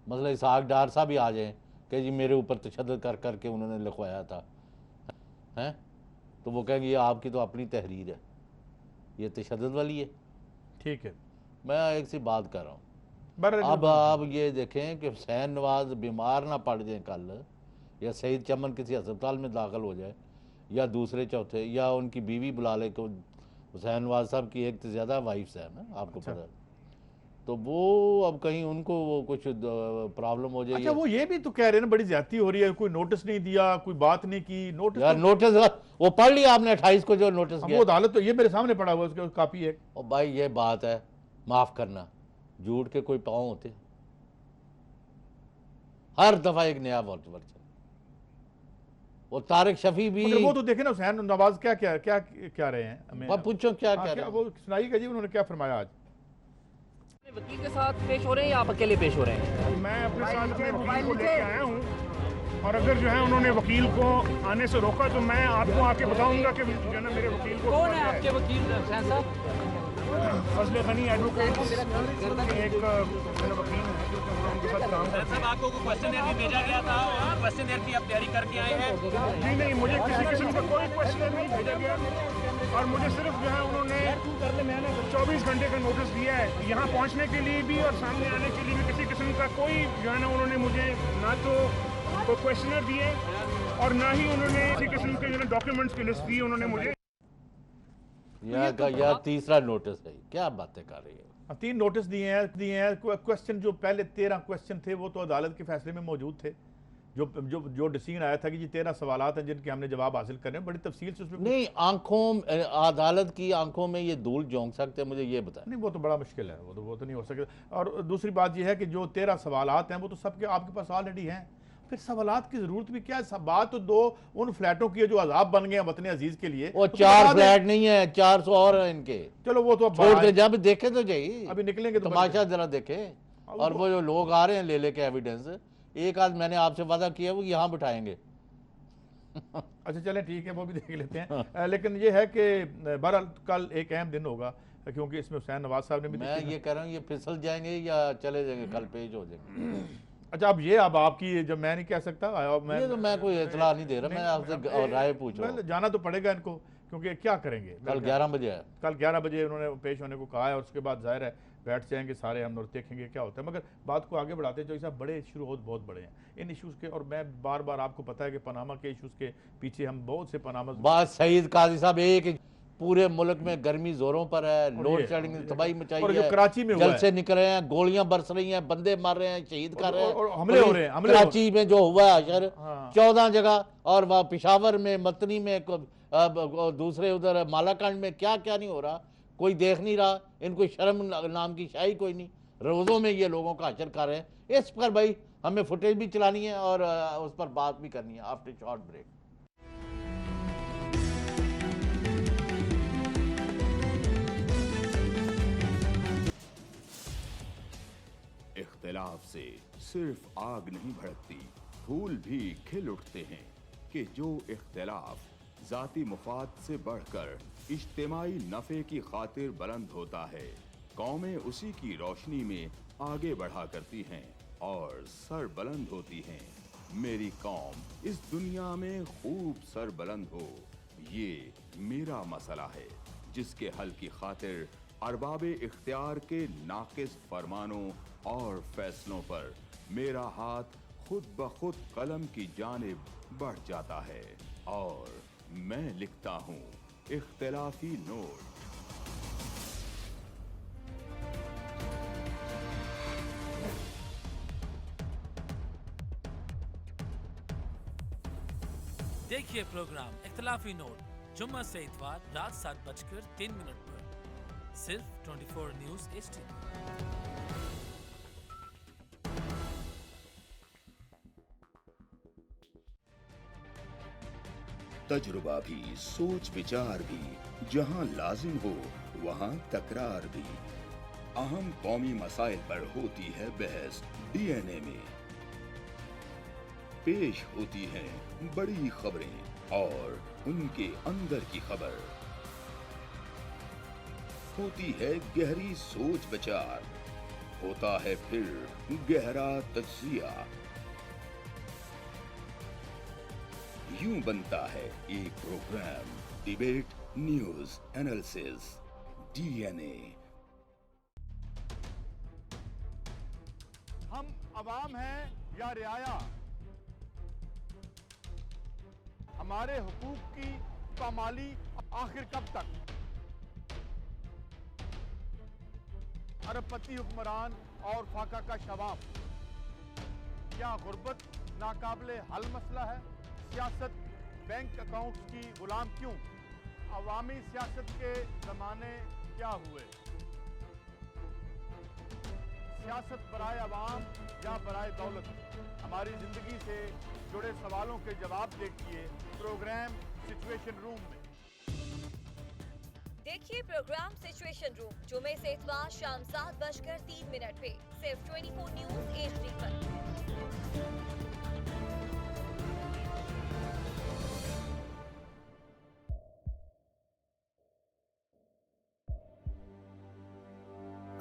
मतलब इसहाक डार साहब भी आ जाए कि जी मेरे ऊपर तशद्दुद कर करके उन्होंने लिखवाया था, हैं? तो वो कहेंगे ये आपकी तो अपनी तहरीर है, ये तशद्दुद वाली है। ठीक है, मैं एक सी बात कर रहा हूँ। अब आप ये देखें कि हुसैन नवाज बीमार ना पड़ जाए कल, या सईद चमन किसी अस्पताल में दाखिल हो जाए, या दूसरे चौथे, या उनकी बीवी बुला ले। को हुसैन नवाज साहब की एक से ज़्यादा वाइफ्स है ना, आपको पता है। तो वो अब कहीं उनको वो कुछ प्रॉब्लम हो जाएगी। अच्छा, वो ये भी तो कह रहे हैं ना बड़ी ज्यादती हो रही है, कोई नोटिस नहीं दिया, कोई बात नहीं की। नोटिस यार नोटिस वो पढ़ लिया आपने 28 को जो नोटिस गया, वो अदालत तो ये मेरे सामने पड़ा हुआ, उसकी कॉपी है। और भाई ये बात है, माफ करना, झूठ के कोई पाँव होते, हर दफा एक नया वर्ड वो तारिक शफी भी, मगर वो तो देखे ना हुसैन नवाज क्या क्या क्या क्या रहे हैं हमें, पूछो क्या कह रहे हैं, वो सुनाइएगा जी उन्होंने क्या फरमाया आज। वकील के साथ पेश हो रहे हैं या आप अकेले पेश हो रहे हैं? मैं अपने साथ अपने वकील को लेके आया हूँ और अगर जो है उन्होंने वकील को आने से रोका तो मैं आपको आके बताऊंगा कि जो है ना मेरे वकील को। कौन है आपके वकील हुसैन साहब? फजल गनी एडवोकेट, एक मेरा वकील है जो उनके साथ काम करता है। साहब आपको क्वेश्चनर भी भेजा गया था और क्वेश्चनर की आप तैयारी करके आए हैं? जी नहीं, मुझे किसी किस्म का कोई क्वेश्चनर नहीं भेजा गया और मुझे सिर्फ जो है उन्होंने 24 घंटे का नोटिस दिया है यहाँ पहुँचने के लिए भी और सामने आने के लिए भी। किसी किस्म का कोई जो है ना उन्होंने मुझे ना तो कोई क्वेश्चनर दिए और ना ही उन्होंने किसी किस्म के जो है डॉक्यूमेंट्स की लिस्ट दी उन्होंने मुझे। यह तीसरा नोटिस है, क्या बातें कर रही है। 3 नोटिस दिए हैं। क्वेश्चन जो पहले 13 क्वेश्चन थे वो तो अदालत के फैसले में मौजूद थे, जो डिसीजन आया था कि जी 13 सवालात हैं जिनके हमने जवाब हासिल करने हैं, बड़ी तफसील से उसमें नहीं आंखों अदालत की आंखों में ये धूल झोंक सकते हैं, मुझे ये बताएं। नहीं वो तो बड़ा मुश्किल है, वो तो नहीं हो सकता। और दूसरी बात ये है कि जो 13 सवालात हैं वो तो सबके आपके पास ऑलरेडी हैं, फिर सवालात की जरूरत भी क्या है। सब बात तो 2 उन फ्लैटों की है जो अजाब बन गए हैं वतन अजीज के लिए। वो 4 फ्लैट नहीं है, 400 और हैं इनके। चलो वो तो छोड़ दे, जब देखे तो जाइए, अभी निकलेंगे तो तमाशा जरा देखे। और वो जो लोग आ रहे हैं ले लेके एविडेंस, एक आज मैंने आपसे वादा किया वो यहाँ बिठाएंगे। अच्छा चलें ठीक है, वो भी देख लेते हैं। लेकिन ये है कि बहरहाल कल एक अहम दिन होगा क्योंकि इसमें हुसैन नवाज साहब ने भी, मैं ये कह रहा हूँ ये फिसल जाएंगे या चले जाएंगे, कल पेश हो जाएंगे। अच्छा अब आपकी जब मैं नहीं कह सकता, ये तो मैं कोई इतला नहीं दे रहा, मैं आपसे राय पूछ रहा हूँ। जाना तो पड़ेगा इनको क्योंकि क्या करेंगे। कल 11 बजे है, कल 11 बजे उन्होंने पेश होने को कहा है और उसके बाद जाहिर है बैठ जाएंगे सारे हम और देखेंगे क्या होता है। मगर बात को आगे बढ़ाते हैं, जो साहब बड़े इशू बहुत बड़े हैं इन इशूज़ के, और मैं बार बार आपको पता है कि पनामा के इशूज़ के पीछे हम बहुत से पनामा बात सईद काजी साहब, एक पूरे मुल्क में गर्मी जोरों पर है, लोड शेडिंग ने तबाही मचाई है, कराची में जल से निकल रहे हैं, गोलियां बरस रही हैं, बंदे मार रहे हैं, शहीद कर रहे हैं, हमले हो रहे हैं। कराची में जो हुआ है अशर 14 जगह, और वह पिशावर में, मतनी में, दूसरे उधर मालाकांड में क्या क्या नहीं हो रहा, कोई देख नहीं रहा। इनको शर्म नाम की शाही कोई नहीं, रोज़ों में ये लोगों का अशर कर रहे हैं। इस पर भाई हमें फुटेज भी चलानी है और उस पर बात भी करनी है आफ्टर शॉर्ट ब्रेक। इख्तिलाफ से सिर्फ आग नहीं भड़कती, फूल भी खिल उठते हैं कि जो इख्तिलाफ जाती मुफाद से बढ़कर इज्तिमाई नफ़े की खातिर बुलंद होता है, कौमें उसी की रोशनी में आगे बढ़ा करती हैं और सर बुलंद होती हैं। मेरी कौम इस दुनिया में खूब सर बुलंद हो, ये मेरा मसला है जिसके हल की खातिर अरबाब इख्तियार के नाकिस फरमानों और फैसलों पर मेरा हाथ खुद ब खुद कलम की जानिब बढ़ जाता है और मैं लिखता हूँ इख्तिलाफी नोट। देखिए प्रोग्राम इख्तिलाफी नोट जुम्मा से इतवार रात 7:03 पर सिर्फ 24 न्यूज़ HD। तजुर्बा भी, सोच विचार भी, जहां लाजिम हो वहां तकरार भी। अहम कौमी मसाइल पर होती है बहस DNA में। पेश होती हैं बड़ी खबरें और उनके अंदर की खबर। होती है गहरी सोच विचार, होता है फिर गहरा तज्जिया। यूं बनता है एक programme debate news analysis DNA। हम अवाम हैं या रियाया, हमारे हुकूक की पामाली आखिर कब तक। अरबपति हुक्मरान और फाका का शवाब, क्या गुर्बत नाकाबिले हल मसला है। सियासत बैंक अकाउंट्स की गुलाम क्यों, अवामी सियासत के जमाने क्या हुए। सियासत बराए अवाम या बराए दौलत, हमारी जिंदगी से जुड़े सवालों के जवाब देखिए प्रोग्राम सिचुएशन रूम में। देखिए प्रोग्राम सिचुएशन रूम जुमे से इतवार शाम 7:03 पे सिर्फ 24 न्यूज HD पर।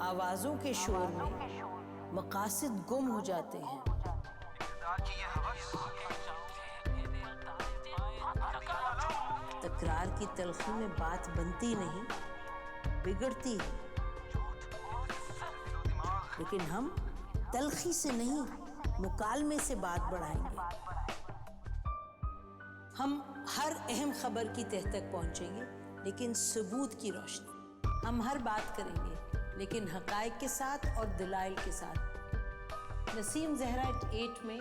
आवाजों के शोर में मकासद गुम हो जाते हैं। तकरार की तलखी में बात बनती नहीं, बिगड़ती है। लेकिन हम तलखी से नहीं, मुकालमे से बात बढ़ाएंगे। हम हर अहम खबर की तह तक पहुंचेंगे, लेकिन सबूत की रोशनी। हम हर बात करेंगे, लेकिन हकायक के साथ और दलाइल के साथ। नसीम ज़हरा @8 में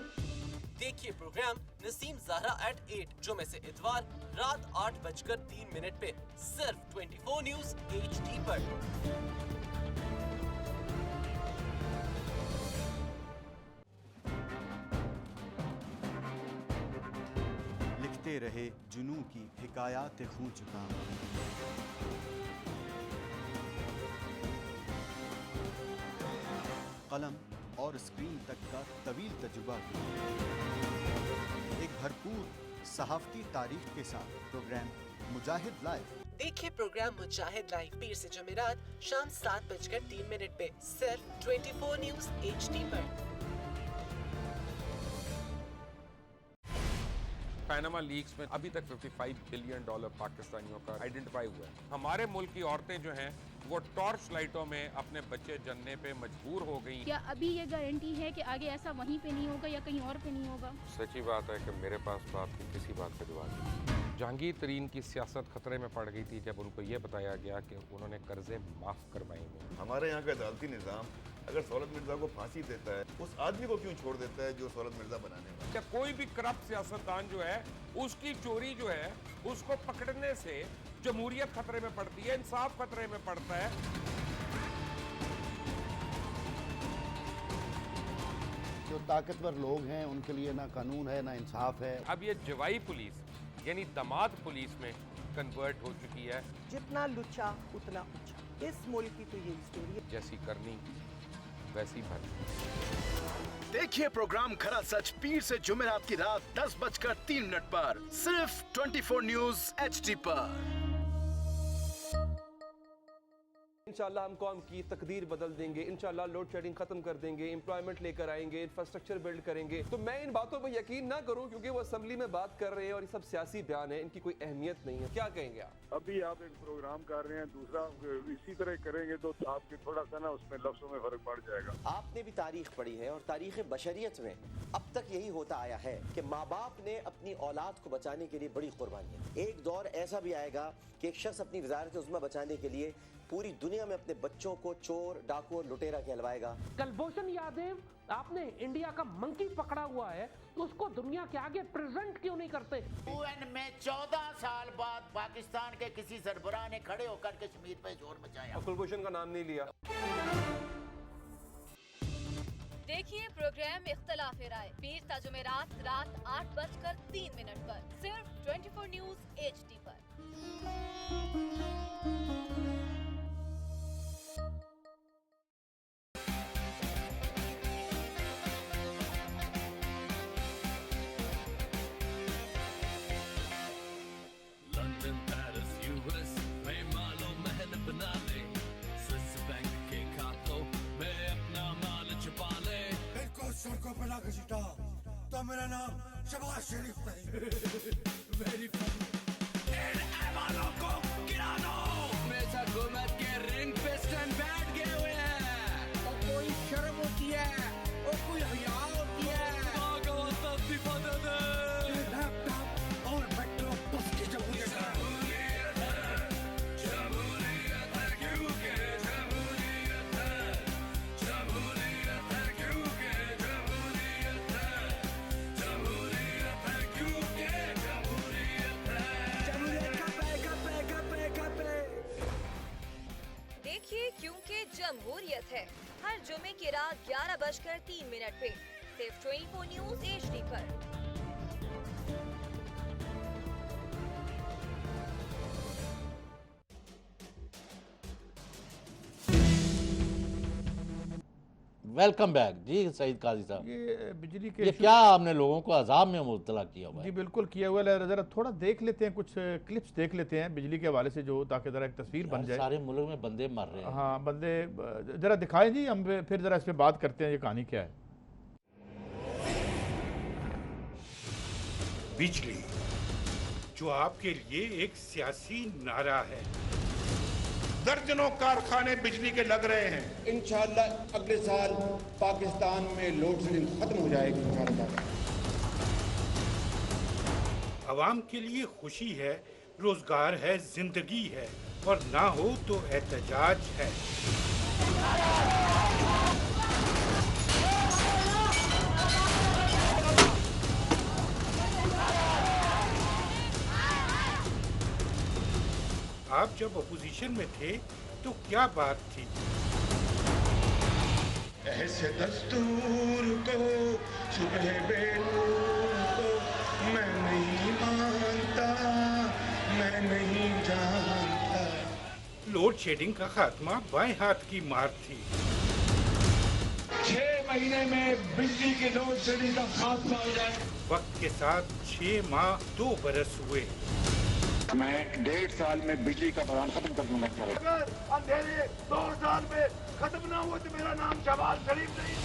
देखिए प्रोग्राम नसीम ज़हरा @8 जुमे से इतवार रात 8:03 पे सिर्फ 24 न्यूज HD पर। लिखते रहे जुनू की हिकायात खू चुका, कलम और स्क्रीन तक का तवील तजुर्बा एक भरपूर सहाफती तारीख के साथ प्रोग्राम मुजाहिद लाइव। देखिए प्रोग्राम मुजाहिद लाइव पीर से जुमेरात शाम 7:03 पे सिर्फ 24 न्यूज HD पर। पैनामा लीक्स में अभी तक $55 बिलियन पाकिस्तानियों का आइडेंटिफाई हुआ है। हमारे मुल्क की औरतें जो हैं वो टॉर्च लाइटों में अपने बच्चे जनने पे मजबूर हो गई। क्या अभी ये गारंटी है कि आगे ऐसा वहीं पे नहीं होगा या कहीं और पे नहीं होगा? सच्ची बात है कि मेरे पास बात की किसी बात का जवाब नहीं। जहांगीर तरीन की सियासत खतरे में पड़ गई थी जब उनको ये बताया गया कि उन्होंने कर्जे माफ करवाएंगे। हमारे यहाँ का अदालती निज़ाम अगर सौलत मिर्जा को फांसी देता है, उस आदमी को क्यों छोड़ देता है जो सौलत मिर्जा बनाने वाला? क्या कोई भी करप्ट सियासतदान जो है उसकी चोरी जो है उसको पकड़ने से जमहूरियत खतरे में पड़ती है, इंसाफ खतरे में पड़ता है। जो ताकतवर लोग हैं उनके लिए ना कानून है ना इंसाफ है। अब ये जवाई पुलिस यानी दामाद पुलिस में कन्वर्ट हो चुकी है। जितना लुच्चा उतना ऊंचा। इस मुल्क की तो ये स्टोरी है। जैसी करनी वैसी भरनी। देखिए प्रोग्राम खरा सच पीर से जुमेरात की रात 10:03 पर सिर्फ 24 न्यूज HD पर। इंशाल्लाह हम कौम की तकदीर बदल देंगे, इंशाल्लाह लोड शेडिंग खत्म कर देंगे, एम्प्लॉयमेंट लेकर आएंगे, इंफ्रास्ट्रक्चर बिल्ड करेंगे। तो मैं इन बातों पर यकीन ना करूं क्योंकि वो असेंबली में बात कर रहे हैं और ये सब सियासी बयान है, इनकी कोई अहमियत नहीं है। क्या कहेंगे आप? अभी आप एक प्रोग्राम कर रहे हैं, दूसरा इसी तरह करेंगे तो आपके थोड़ा सा ना उसमें लफ्जों में फर्क पड़ जाएगा। आपने भी तारीख पढ़ी है और तारीख बशरियत में अब तक यही होता आया है कि माँ बाप ने अपनी औलाद को बचाने के लिए बड़ी कुर्बानियां। एक दौर ऐसा भी आएगा कि एक शख्स अपनी वजारत उज़्मा बचाने के लिए पूरी दुनिया में अपने बच्चों को चोर, डाकू और लुटेरा कहलवाएगा। कुलभूषण यादव, आपने इंडिया का मंकी पकड़ा हुआ है तो उसको दुनिया के आगे प्रेजेंट क्यों नहीं करते? UN में 14 साल बाद पाकिस्तान के किसी सरबराह ने खड़े होकर कश्मीर पे जोर मचाया। कुलभूषण का नाम नहीं लिया। देखिए प्रोग्राम इख्तलाफ राय पीर ता जुमेरात रात 8:03 पर सिर्फ 24 न्यूज HD पर। लंदन, पेरिस, US में मालो महल बना ले, स्विस बैंक के खातों में अपना माल छुपा ले। बिल्कुल सड़कों पर लाके छिटा तो मेरा नाम शबाज शरीफ नहीं। Very funny. इन ऐवानों को गिरा दो। हमेशा हुकूमत के रिंग पे स्टैंड बैठ गए हुए हैं। और कोई शर्म होती है और कोई हया होती है। इस्तीफा दे दे। लैपटॉप और मेट्रो बस की जमहूरियत है। देखिए क्योंकि जमहूरियत है हर जुमे की रात 11:03 पे सिर्फ 24 न्यूज HD पर। वेलकम बैक जी सईद काजी साहब। ये बिजली के ये क्या आपने लोगों को अजाब में मुब्तला किया हुआ है? जी बिल्कुल किया हुआ है। ज़रा थोड़ा देख लेते हैं, कुछ क्लिप्स देख लेते हैं बिजली के हवाले से, जो ताकि ज़रा एक तस्वीर बन जाए। सारे मुल्क में बंदे मर रहे हैं। हाँ बंदे ज़रा दिखाएं जी, हम फिर ज़रा इस पर बात करते हैं ये कहानी क्या है। बिजली जो आपके लिए एक सियासी नारा है। दर्जनों कारखाने बिजली के लग रहे हैं। इंशाअल्लाह अगले साल पाकिस्तान में लोड शेडिंग खत्म हो जाएगी इंशाअल्लाह। आवाम के लिए खुशी है, रोजगार है, जिंदगी है, और ना हो तो एहतजाज है। आप जब अपोजिशन में थे तो क्या बात थी? ऐसे दस्तूर को सुबह बेनूर को मैं नहीं मानता, मैं नहीं जानता। लोड शेडिंग का खात्मा बाएं हाथ की मार थी। 6 महीने में बिजली की लोड शेडिंग का खात्मा हो जाए। वक्त के साथ 6 माह 2 बरस हुए। मैं 1.5 साल में बिजली का बहान खत्म कर दूंगा। अगर अंधेरे 2 साल में खत्म ना हुआ तो मेरा नाम शहबाज शरीफ नहीं।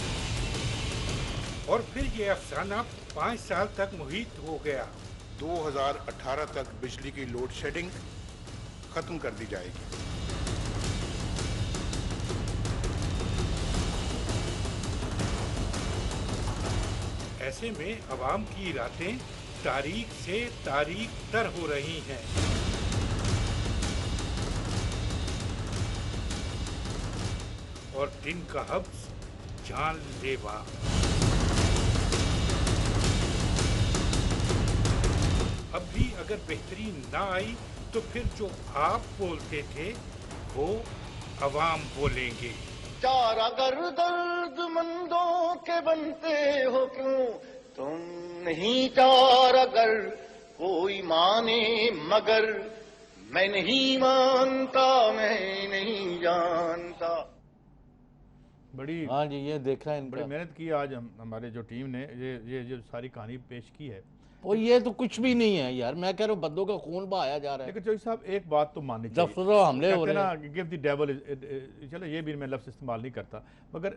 और फिर ये अफसाना 5 साल तक मुहित हो गया। 2018 तक बिजली की लोड शेडिंग खत्म कर दी जाएगी। ऐसे में अवाम की रातें तारीख से तारीख तर हो रही हैं। और दिन का हब्स जानलेवा। अब भी अगर बेहतरी ना आई तो फिर जो आप बोलते थे वो अवाम बोलेंगे। चार अगर दर्दमंदों के बनते हो क्यों तुम नहीं, चार अगर कोई माने मगर मैं नहीं मानता, मैं नहीं जानता। बड़ी हाँ जी ये देखा है बड़ी मेहनत की आज हमारे जो टीम ने ये जो सारी कहानी पेश की है। और ये तो कुछ भी नहीं है यार, मैं कह रहा हूँ बंदों का खून बहाया जा रहा है। लेकिन चौधरी साहब एक बात तो माननी चाहिए, दफ्तरों हमले हो रहे हैं। गिव द डेविल, चलो ये भी मैं लफ्ज़ इस्तेमाल नहीं करता, मगर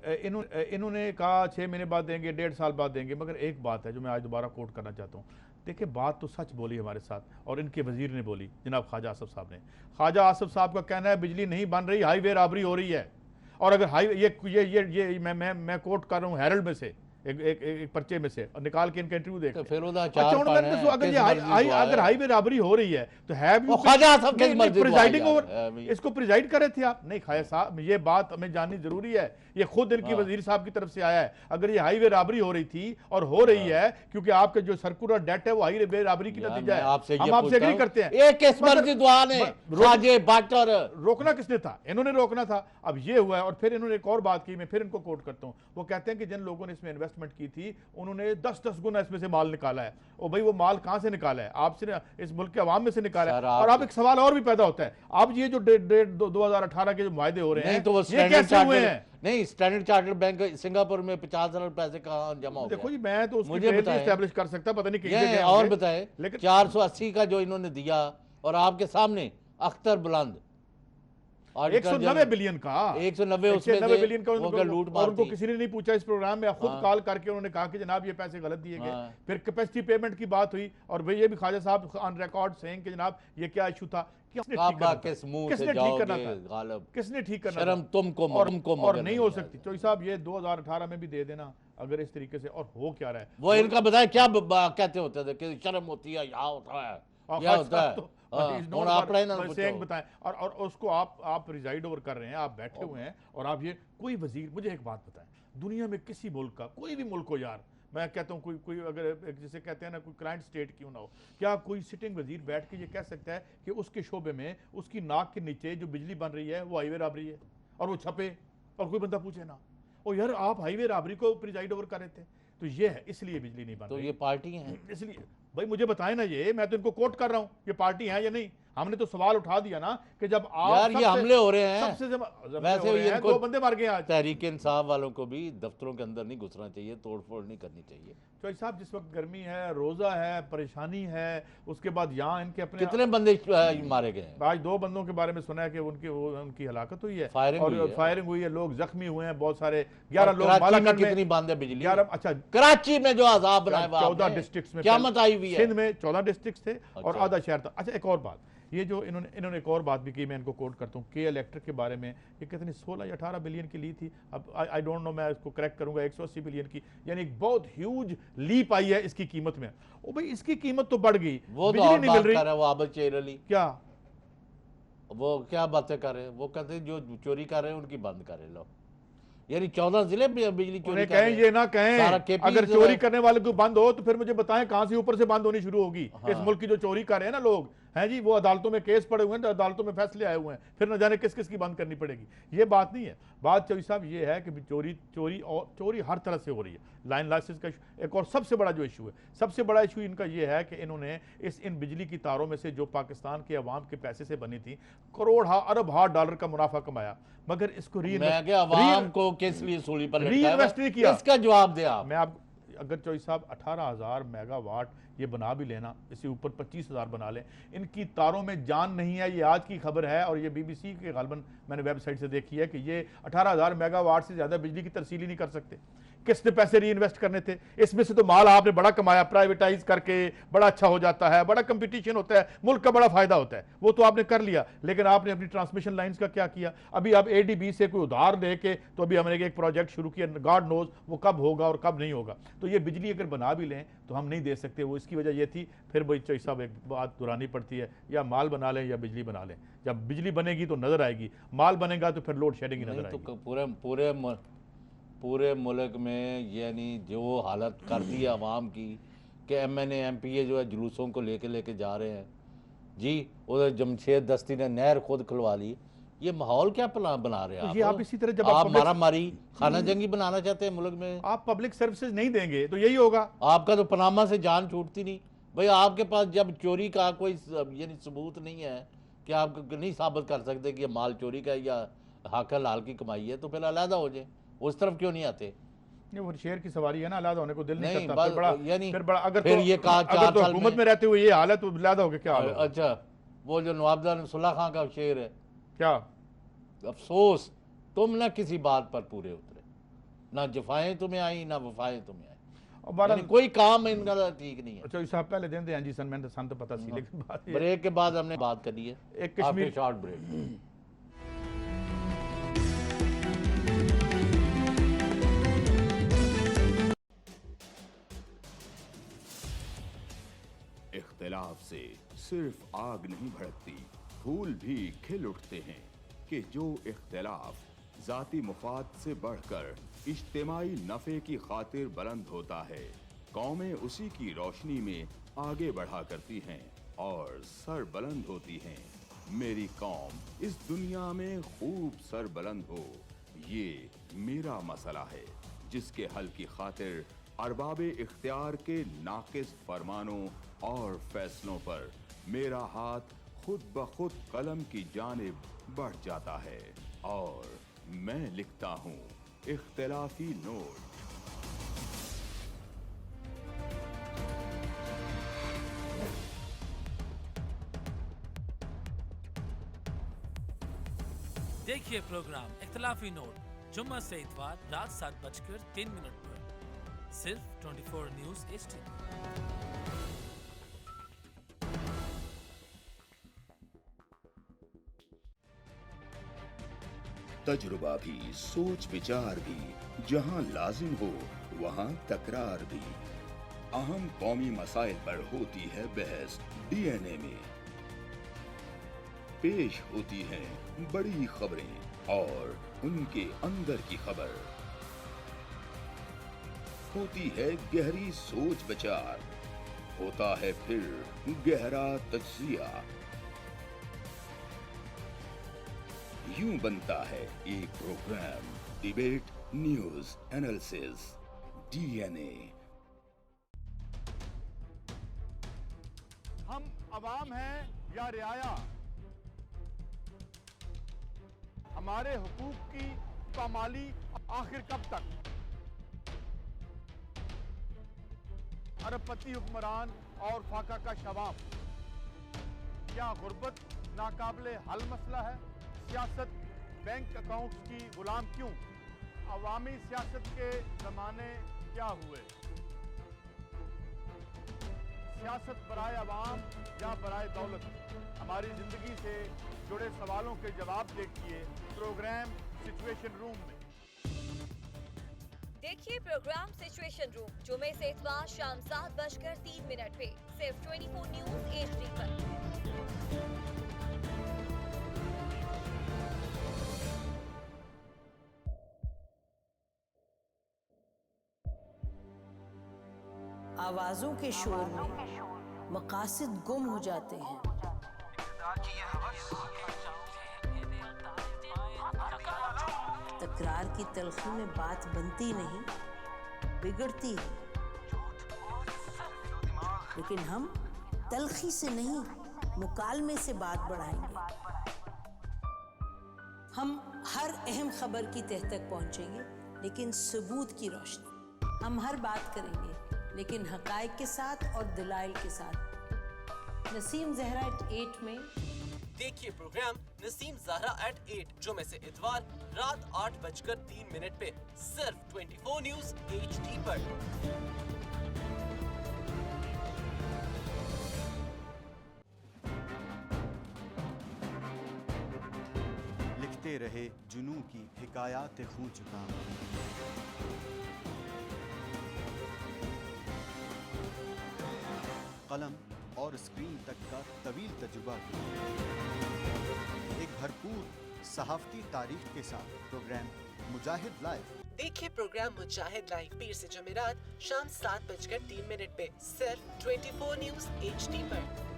इन्होंने कहा 6 महीने बाद देंगे, 1.5 साल बाद देंगे, मगर एक बात है जो मैं आज दोबारा कोट करना चाहता हूँ। देखिए बात तो सच बोली हमारे साथ, और इनके वजीर ने बोली, जनाब ख्वाजा आसिफ साहब ने। ख्वाजा आसिफ साहब का कहना है बिजली नहीं बन रही, हाईवे रॉबरी हो रही है। और अगर ये मैं कोट कर रहा हूँ हेरल्ड में से, एक पर्चे में से, और निकाल के इनका इंटरव्यू देख। तो फिर अगर हाईवे रॉबरी हो रही है तो प्रिजाइडिंग ओवर, इसको प्रिजाइड कर रहे थे आप? नहीं ख्वाजा साहब, ये बात हमें जाननी जरूरी है। ये खुद इनकी वजीर साहब की तरफ से आया है। अगर ये हाईवे रॉबरी हो रही थी और हो रही है, क्योंकि आपके जो सर्कुलर डेट है वो हाईवे रॉबरी की नतीजा है, हम आपसे एग्री करते हैं। रोकना किसने था? इन्होंने रोकना था। अब ये हुआ है। और फिर इन्होंने एक और बात की, मैं फिर इनको कोट करता हूँ। वो कहते हैं कि जिन लोगों ने इसमें इन्वेस्टमेंट की थी उन्होंने 10-10 गुना इसमें से माल निकाला है। और भाई वो माल कहां से निकाला है? आपसे, इस मुल्क के अवाम में से निकाला है। और अब एक सवाल और भी पैदा होता है, अब ये जो 2018 के जो मुआहदे हो रहे हैं तो ये कैसे हुए हैं? नहीं, स्टैंडर्ड चार्टर्ड बैंक सिंगापुर में 50 अरब पैसे कहाँ जमा हो गया? देखो जी, मैं तो उसकी ट्रेल एस्टैब्लिश कर सकता, पता नहीं कहीं और बताए। लेकिन 480 का जो इन्होंने दिया, और आपके सामने अख्तर बुलंद 190 बिलियन का, 190 बिलियन का लूट और उनको किसी ने नहीं पूछा इस प्रोग्राम में। खुद कॉल करके उन्होंने कहा कि जनाब ये पैसे गलत दिए गए। फिर कैपेसिटी पेमेंट की बात हुई, और भाई ये भी Khwaja Sahab on record saying कि जनाब ये क्या इशू था, किसने ठीक करना था? किसने ठीक करना? शर्म तुमको और नहीं हो सकती। चौधरी साहब ये 2018 में भी दे देना अगर इस तरीके से। और हो क्या रहा है वो इनका बताए, क्या कहते होते थे कि शर्म होती है, यहाँ होता है, क्या होता है, बताएं। और उसको आप रिजाइड ओवर कर रहे हैं, आप बैठे हुए हैं, और आप ये कोई वजीर, मुझे एक बात बताएं, दुनिया में किसी मुल्क का, कोई भी मुल्क हो यार, मैं कहता हूँ कोई अगर जिसे कहते हैं ना कोई क्लाइंट स्टेट क्यों ना हो, क्या कोई सिटिंग वजीर बैठ के ये कह सकता है कि उसके शोबे में उसकी नाक के नीचे जो बिजली बन रही है वो हाईवे रॉबरी है, और वो छपे और कोई बंदा पूछे ना? और यार आप हाईवे राबरी को प्रिजाइड ओवर कर रहे थे। तो ये है, इसलिए बिजली नहीं बन तो रही। ये पार्टी हैं, इसलिए भाई मुझे बताएं ना, ये मैं तो इनको कोट कर रहा हूँ, ये पार्टी है या नहीं। हमने तो सवाल उठा दिया ना कि जब आप यार ये हमले हो रहे हैं, वैसे ये इनको 2 बंदे मार गए आज। तहरीक इंसाफ वालों को भी दफ्तरों के अंदर नहीं घुसना चाहिए, तोड़फोड़ नहीं करनी चाहिए। चौधरी साहब जिस वक्त गर्मी है, रोजा है, परेशानी है, उसके बाद यहाँ इनके अपने कितने बंदे मारे गए हैं? आज 2 बंदों के बारे में सुना है कि उनकी हलाकत हुई है, फायरिंग हुई है, लोग जख्मी हुए हैं बहुत सारे, 11 लोग कराची में कितनी बंद है बिजली? 11, अच्छा कराची में जो आजाब बनाए 14 डिस्ट्रिक्ट्स में क़यामत आई हुई है। सिंध में 14 डिस्ट्रिक्ट्स थे और आधा शहर था। अच्छा एक और बात, ये जो इन्होंने एक और बात भी की, मैं इनको कोट करता हूँ, के इलेक्ट्रिक के बारे में, ये कितनी 16 या 18 बिलियन की ली थी, अब आई डोंट नो, मैं इसको करेक्ट करूंगा, 180 बिलियन की, यानी एक बहुत ह्यूज लीप आई है इसकी कीमत में। ओ भाई इसकी कीमत तो बढ़ गई, वो बिजली नहीं मिल रही। वो आबद चेर अली क्या वो क्या बातें कर रहे हैं? वो कहते हैं जो चोरी कर रहे हैं उनकी बंद करें लो, यानी 14 जिले बिजली चोरी कर रहे हैं। ये ना कहें अगर चोरी करने वाले को बंद हो तो फिर मुझे बताएं कहां से ऊपर से बंद होनी शुरू होगी। इस मुल्क की जो चोरी कर रहे हैं ना लोग, हैं जी, वो अदालतों में केस पड़े हुए हैं, अदालतों में फैसले आए हुए हैं, फिर न जाने किस किस की बंद करनी पड़ेगी। ये बात नहीं है। बात चौधरी साहब ये है कि चोरी हर तरह से हो रही है। लाइन लाइसेंस का एक और सबसे बड़ा जो इशू है, सबसे बड़ा इशू इनका ये है कि इन्होंने इन बिजली की तारों में से जो पाकिस्तान के अवाम के पैसे से बनी थी, करोड़ अरब $1 का मुनाफा कमाया, मगर इसको अवाम को किस लिए सूली पर रीइन्वेस्ट नहीं किया। इसका जवाब दे आप। मैं आप अगर चौधरी साहब 18,000 मेगावाट ये बना भी लेना, इससे ऊपर 25,000 बना लें, इनकी तारों में जान नहीं है। ये आज की खबर है और ये BBC के गालबन मैंने वेबसाइट से देखी है कि ये 18,000 मेगावाट से ज्यादा बिजली की तरसील ही नहीं कर सकते। किसने पैसे री इन्वेस्ट करने थे? इसमें से तो माल आपने बड़ा कमाया, प्राइवेटाइज करके बड़ा अच्छा हो जाता है, बड़ा कंपटीशन होता है, मुल्क का बड़ा फायदा होता है, वो तो आपने कर लिया। लेकिन आपने अपनी ट्रांसमिशन लाइंस का क्या किया? अभी आप ADB से कोई उधार दे के तो अभी हमने एक प्रोजेक्ट शुरू किया, गॉड नोज वो कब होगा और कब नहीं होगा। तो ये बिजली अगर बना भी लें तो हम नहीं दे सकते। वो इसकी वजह ये थी, फिर भाई चौधरी साहब एक बात दोहरानी पड़ती है, या माल बना लें या बिजली बना लें। जब बिजली बनेगी तो नजर आएगी, माल बनेगा तो फिर लोड शेडिंग नजर आएगी। तो पूरे मुल्क में यानी जो हालत कर दी है अवाम की कि MNA MPA जो है जुलूसों को लेके जा रहे हैं जी, उधर जमशेद दस्ती ने नहर खुद खुलवा ली। ये माहौल क्या बना रहे हैं आप इसी तरह जब आप मारा मारी खाना जंगी बनाना चाहते हैं मुल्क में, आप पब्लिक सर्विसेज नहीं देंगे तो यही होगा। आपका तो पनामा से जान छूटती नहीं भाई। आपके पास जब चोरी का कोई यानी सबूत नहीं है कि आप नहीं साबित कर सकते कि ये माल चोरी का या हक हलाल की कमाई है, तो फिर अलहदा हो जाए। उस तरफ क्यों नहीं आते? नहीं, वो शेर की सवारी है ना, अलहदा होने को दिल नहीं करता। फिर बड़ा अगर फिर तो, ये कहा अगर तो हुकूमत में रहते हुए ये हालत तो अलहदा हो गया क्या? अच्छा, वो जो नवाबदार सुल्ला खां का शेर है क्या, अफसोस तुम ना किसी बात पर पूरे उतरे, ना जफाएं तुम्हें आई ना वफाएं तुम्हें आई, कोई काम इनका ठीक नहीं है। अच्छा साहब पहले दिन दे जी सन सन तो पता सी, लेकिन ब्रेक के बाद हमने बात करी है, एक कश्मीर शॉर्ट ब्रेक। इख्तिलाफ से सिर्फ आग नहीं भड़कती, फूल भी खिल उठते हैं कि जो इख्तिलाफ जाती मुफाद से बढ़कर इज्तिमाई नफे की खातिर बुलंद होता है, कौमें उसी की रोशनी में आगे बढ़ा करती हैं और सर बुलंद होती हैं। मेरी कौम इस दुनिया में खूब सर बुलंद हो, ये मेरा मसला है जिसके हल की खातिर अरबाब इख्तियार के नाकिस फरमानों और फैसलों पर मेरा हाथ खुद ब खुद कलम की जानिब बढ़ जाता है और मैं लिखता हूँ इख्तिलाफी नोट। देखिए प्रोग्राम इख्तिलाफी नोट जुम्मा से इतवार रात 7:03 पर सिर्फ 24 न्यूज़ HD। तजुर्बा भी, सोच विचार भी, जहां लाजिम हो वहां तकरार भी। अहम कौमी मसाइल पर होती है बहस DNA में। पेश होती हैं बड़ी खबरें और उनके अंदर की खबर। होती है गहरी सोच विचार, होता है फिर गहरा तज्जिया। यूं बनता है एक programme debate news analysis DNA। हम अवाम हैं या रियाया, हमारे हुकूक की पामाली आखिर कब तक? अरबपति हुक्मरान और फाका का शवाब, क्या गुर्बत नाकाबिले हल मसला है? सियासत बैंक अकाउंट्स की गुलाम क्यों? अवामी सियासत के जमाने क्या हुए? सियासत बराए अवाम या बराए दौलत? हमारी जिंदगी से जुड़े सवालों के जवाब देखिए प्रोग्राम सिचुएशन रूम में। देखिए प्रोग्राम सिचुएशन रूम जुमे से इतवार शाम 7:03 पे सिर्फ 24 न्यूज HD पर। आवाजों के शोर में मकासद गुम हो जाते हैं। तकरार की तलखी में बात बनती नहीं, बिगड़ती है। लेकिन हम तलखी से नहीं, मुकालमे से बात बढ़ाएंगे। हम हर अहम खबर की तह तक पहुंचेंगे, लेकिन सबूत की रोशनी। हम हर बात करेंगे, लेकिन हकायक के साथ और दलाइल के साथ। नसीम जहरा @8 में देखिए प्रोग्राम नसीम ज़हरा @8 जुमे से इतवार रात 8:03 पे सिर्फ 24 न्यूज HD पर। लिखते रहे जुनू की हिकायात खू चुका। कलम और स्क्रीन तक का तवील तजुर्बा एक भरपूर सहाफती तारीख के साथ प्रोग्राम मुजाहिद लाइव। देखिए प्रोग्राम मुजाहिद लाइव पीर से जुमेरात शाम 7:03 पे सिर्फ 24 न्यूज HD पर।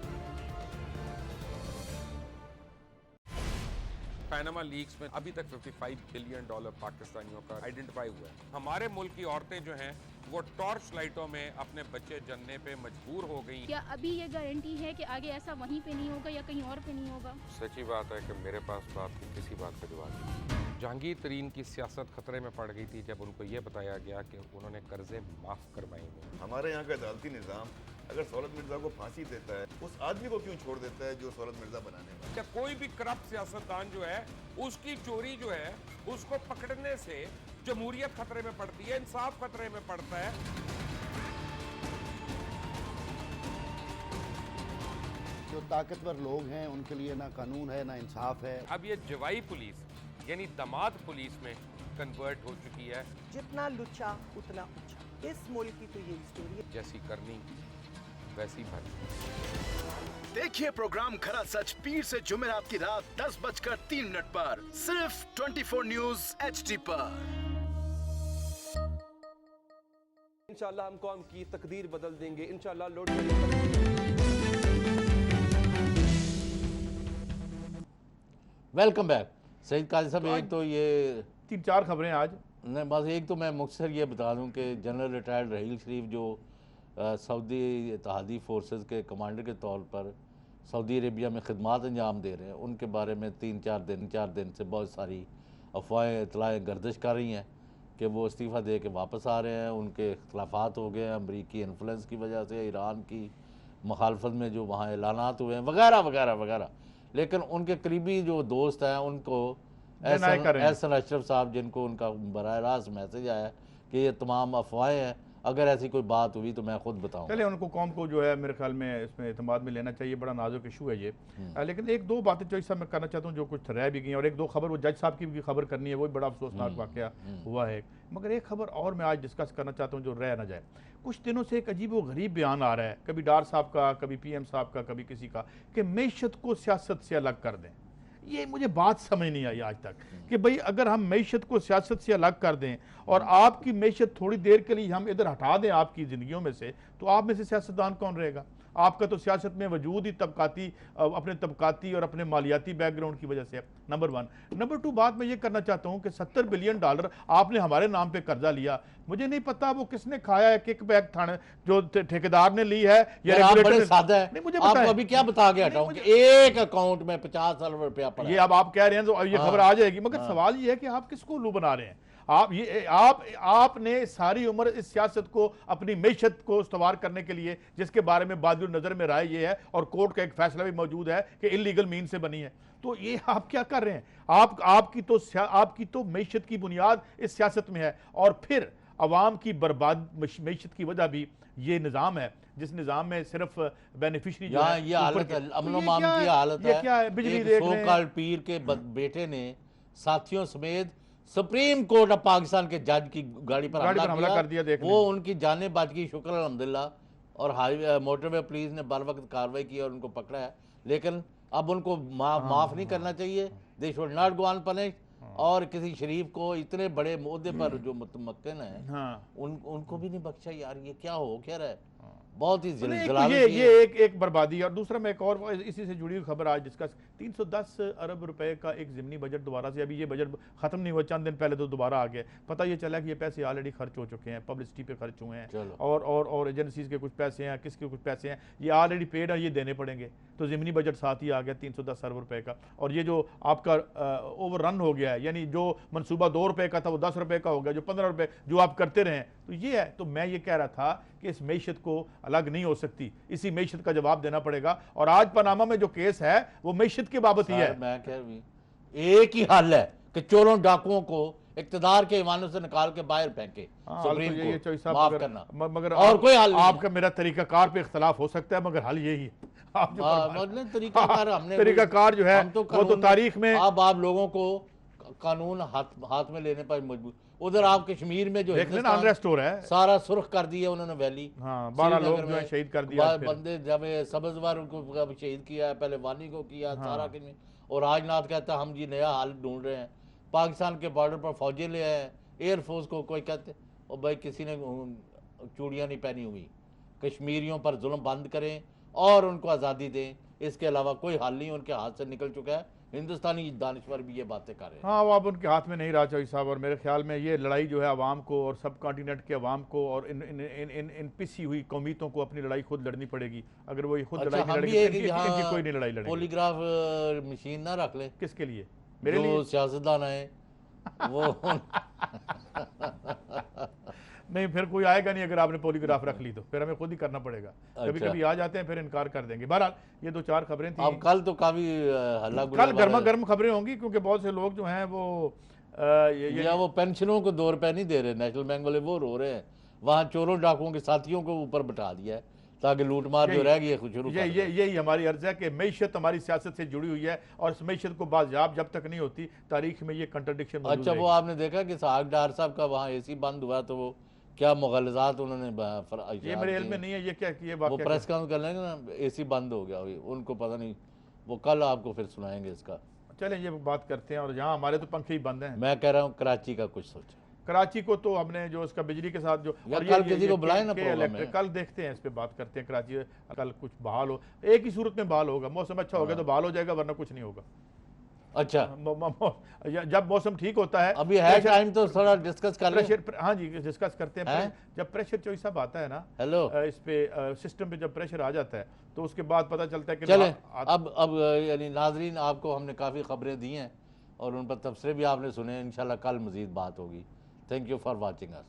पैनामा लीक्स में अभी तक $55 बिलियन पाकिस्तानियों का आइडेंटिफाई हुआ है। हमारे मुल्क की औरतें जो हैं वो टॉर्च लाइटों में अपने बच्चे जनने पे मजबूर हो गई। क्या अभी ये गारंटी है कि आगे ऐसा वहीं पे नहीं होगा या कहीं और पे नहीं होगा? सच्ची बात है कि मेरे पास बात की किसी बात का जवाब नहीं। जहांगीर तरीन की सियासत खतरे में पड़ गई थी जब उनको ये बताया गया कि उन्होंने कर्जे माफ करवाएंगे। हमारे यहाँ का अदालती निज़ाम अगर सौलत मिर्जा को फांसी देता है, उस आदमी को क्यों छोड़ देता है जो सौलत मिर्जा बनाने वाला? क्या कोई भी करप्ट सियासतदान जो है उसकी चोरी जो है उसको पकड़ने से जमहूरियत खतरे में पड़ती है, इंसाफ खतरे में पड़ता है। जो ताकतवर लोग हैं उनके लिए ना कानून है ना इंसाफ है। अब ये जवाई पुलिस यानी दामाद पुलिस में कन्वर्ट हो चुकी है। जितना लुच्चा उतना ऊंचा। इस मुल्क की तो ये स्टोरी है। जैसी करनी वैसी भरनी। देखिए प्रोग्राम खरा सच पीर से जुमेरात की रात 10:03 पर सिर्फ 24 न्यूज HD पर। इंशाल्लाह हम कौम की तकदीर बदल देंगे। इंशाल्लाह लोड वेलकम बैक सईद काजी साहब। एक तो ये 3-4 खबरें आज नहीं, बस एक तो मैं मुख्तसर ये बता दूं कि जनरल रिटायर्ड रहील शरीफ जो सऊदी इत्तेहादी फोर्सेस के कमांडर के तौर पर सऊदी अरेबिया में खिदमात अंजाम दे रहे हैं, उनके बारे में 3-4 दिन से बहुत सारी अफवाहें इतलाएँ गर्दिश कर रही हैं कि वो इस्तीफ़ा दे के वापस आ रहे हैं। उनके इख्तलाफात हो गए हैं अमरीकी इन्फ्लुएंस की वजह से, ईरान की मुखालफत में जो वहाँ ऐलानात हुए हैं वगैरह वगैरह वगैरह। लेकिन उनके करीबी जो दोस्त हैं उनको एहसन अशरफ साहब, जिनको उनका बराह रास्त मैसेज आया कि ये तमाम अफवाहें हैं, अगर ऐसी कोई बात हुई तो मैं खुद बताऊँ। चले उनको कौम को जो है मेरे ख्याल में इसमें एतमाद में लेना चाहिए। बड़ा नाजुक इशू है ये। लेकिन 1-2 बातें जो इसमें मैं करना चाहता हूँ जो कुछ रह भी गई, और 1-2 खबर वो जज साहब की भी खबर करनी है, वो भी बड़ा अफसोसनाक वाक़या हुआ है। मगर एक खबर और मैं आज डिस्कस करना चाहता हूँ जो रह ना जाए। कुछ दिनों से एक अजीब व गरीब बयान आ रहा है, कभी डार साहब का, कभी PM साहब का, कभी किसी का, कि मैशत को सियासत से अलग कर दें। ये मुझे बात समझ नहीं आई आज तक कि भाई अगर हम मैशत को सियासत से अलग कर दें और आपकी मैशत थोड़ी देर के लिए हम इधर हटा दें आपकी ज़िंदगियों में से, तो आप में से सियासतदान कौन रहेगा? आपका तो सियासत में वजूद ही तबकाती अपने तबकाती और अपने मालियाती बैकग्राउंड की वजह से है, नंबर 1। नंबर 2 बात मैं ये करना चाहता हूँ कि $70 बिलियन आपने हमारे नाम पे कर्जा लिया, मुझे नहीं पता वो किसने खाया है, किक बैक थाने जो ठेकेदार ने ली है या आप बड़े सादा है। नहीं मुझे आपको अभी क्या बता के हटाऊं कि एक अकाउंट में 50 अरब रुपया पड़ा। ये अब आप कह रहे हैं तो ये खबर आ जाएगी, मगर सवाल ये है कि आप किसको उल्लू बना रहे हैं? आपने सारी उम्र इस सियासत को अपनी मैशत को इस्तेमाल करने के लिए, जिसके बारे में बादल नजर में राय ये है और कोर्ट का एक फैसला भी मौजूद है कि इलीगल मीन से बनी है, तो ये आप क्या कर रहे हैं? आपकी तो मैशत की बुनियाद इस सियासत में है और फिर अवाम की बर्बाद मैशत की वजह भी ये निज़ाम है, जिस निज़ाम में सिर्फ बेनिफिशरी जो है ये हालत है, अमनो माम की हालत है। क्या है? बिजली एक देख सो कॉल्ड पीर के बेटे ने साथियों समेत सुप्रीम कोर्ट ऑफ पाकिस्तान के जज की गाड़ी पर हमला कर दिया। वो उनकी जाने बच गई, शुक्र अल्हम्दुलिल्लाह, और हाईवे मोटरवे पुलिस ने बर वक्त कार्रवाई की और उनको पकड़ा है, लेकिन अब उनको माफ नहीं करना चाहिए। They should not go unpunished. और किसी शरीफ को इतने बड़े मुद्दे पर जो मुतमक्किन है उनको भी नहीं बख्शा। यार ये क्या हो क्या रहा है? बहुत ही ये एक बर्बादी। और दूसरा मैं एक और इसी से जुड़ी हुई खबर आज डिस्कस, 310 अरब रुपए का एक ज़िमनी बजट दोबारा से, अभी ये बजट खत्म नहीं हुआ, चंद दिन पहले तो दोबारा आ गया। पता ये चला कि ये पैसे ऑलरेडी खर्च हो चुके हैं, पब्लिसिटी पे खर्च हुए हैं और एजेंसीज के कुछ पैसे हैं, किसके कुछ पैसे हैं, ये ऑलरेडी पेड है, ये देने पड़ेंगे। तो ज़िमनी बजट साथ ही आ गया 310 अरब रुपए का। और ये जो आपका ओवर रन हो गया है, यानी जो मनसूबा 2 रुपए का था वो 10 रुपए का हो गया, जो 15 रुपए जो आप करते रहे, तो ये है। तो मैं ये कह रहा था कि इस मैशत को अलग नहीं हो सकती, इसी मैशत का जवाब देना पड़ेगा। और आज पनामा में जो केस है वो मैशत के बाबत ही है। मैं कह रही एक ही हल है कि चोरों डाकुओं को इकतदार के ईमानों से निकाल के बाहर फेंके, सुप्रीम कोर्ट माफ करना, मगर और कोई हल नहीं। आपका मेरा तरीकाकार पे इख्तलाफ हो सकता है, मगर हल यही है। तरीकाकार जो है वो तो तारीख में अब आप लोगों को कानून हाथ में लेने पर मजबूर। उधर आप कश्मीर में जो अनरेस्ट हो रहा है, सारा सुर्ख कर दिया उन्होंने वैली, 12 लोग जो है शहीद कर दिया, बंदे जब सब्जवार उनको शहीद किया है, पहले वानी को किया, सारा और राजनाथ कहता हम जी नया हाल ढूंढ रहे हैं। पाकिस्तान के बॉर्डर पर फौजी ले आए, एयरफोर्स को कोई कहते और भाई किसी ने चूड़ियाँ नहीं पहनी हुई। कश्मीरियों पर जुल्म बंद करें और उनको आज़ादी दें, इसके अलावा कोई हल नहीं, उनके हाथ से निकल चुका है। हिंदुस्तानी दानिश्वर भी ये बातें कर रहे हैं। हाँ, वो अब उनके हाथ में नहीं रहा चौधरी साहब। और मेरे ख्याल में ये लड़ाई जो है अवाम को और सब कॉन्टिनेंट के अवाम को और इन पिसी हुई कौमियतों को अपनी लड़ाई खुद लड़नी पड़ेगी। अगर वो ये खुद लड़ाई नहीं लड़ेगी, इनकी कोई नहीं लड़ाई लड़ेगी। पॉलीग्राफ मशीन ना रख ले। किसके लिए? मेरे लिए। सियासतदान है वो नहीं, फिर कोई आएगा नहीं अगर आपने पॉलीग्राफ रख ली तो फिर हमें खुद ही करना पड़ेगा। कभी कभी आ जाते हैं फिर इनकार कर देंगे। बहरहाल ये 2-4 खबरें थी। अब कल तो काफी हल्ला कल गर्मा गर्म खबरें होंगी, क्योंकि बहुत से लोग जो हैं वो वो पेंशनों को 2 रुपए नहीं दे रहे, नेशनल बैंक वाले वो रो रहे हैं। वहाँ चोरों डाकुओं के साथियों को ऊपर बिठा दिया है ताकि लूटमार जो रह गई है यही हमारी अर्ज है कि मैशत हमारी सियासत से जुड़ी हुई है और इस मैशत को बाजियाब जब तक नहीं होती, तारीख में ये कंट्रडिक्शन। अच्छा, वो आपने देखा कि साहब डार साहब का वहाँ AC बंद हुआ तो वो क्या मुगलजात उन्होंने ये मेरे इल्म में नहीं है, ये क्या किए वो प्रेस कॉन्फ्रेंस कर लेंगे ना, AC बंद हो गया, उनको पता नहीं, वो कल आपको फिर सुनाएंगे इसका। चलें ये बात करते हैं। और यहाँ हमारे तो पंखे ही बंद हैं। मैं कह रहा हूँ कराची का कुछ सोचा। कराची को तो हमने जो उसका बिजली के साथ जो और कल किसी को बुलाए ना कल देखते हैं, इस पे बात करते हैं। कराची कल कुछ बहाल हो, एक ही सूरत में बहाल होगा, मौसम अच्छा होगा तो बहाल हो जाएगा, वरना कुछ नहीं होगा। अच्छा, जब मौसम ठीक होता है अभी है टाइम तो थोड़ा डिस्कस कर लें। हाँ जी, डिस्कस करते हैं। जब प्रेशर चौधरी साहब आता है ना, हेलो, इस पे सिस्टम पे जब प्रेशर आ जाता है तो उसके बाद पता चलता है कि चले अब यानी नाजरीन आपको हमने काफ़ी खबरें दी हैं और उन पर तबसरे भी आपने सुने। इंशाल्लाह कल मज़ीद बात होगी। Thank you for watching us.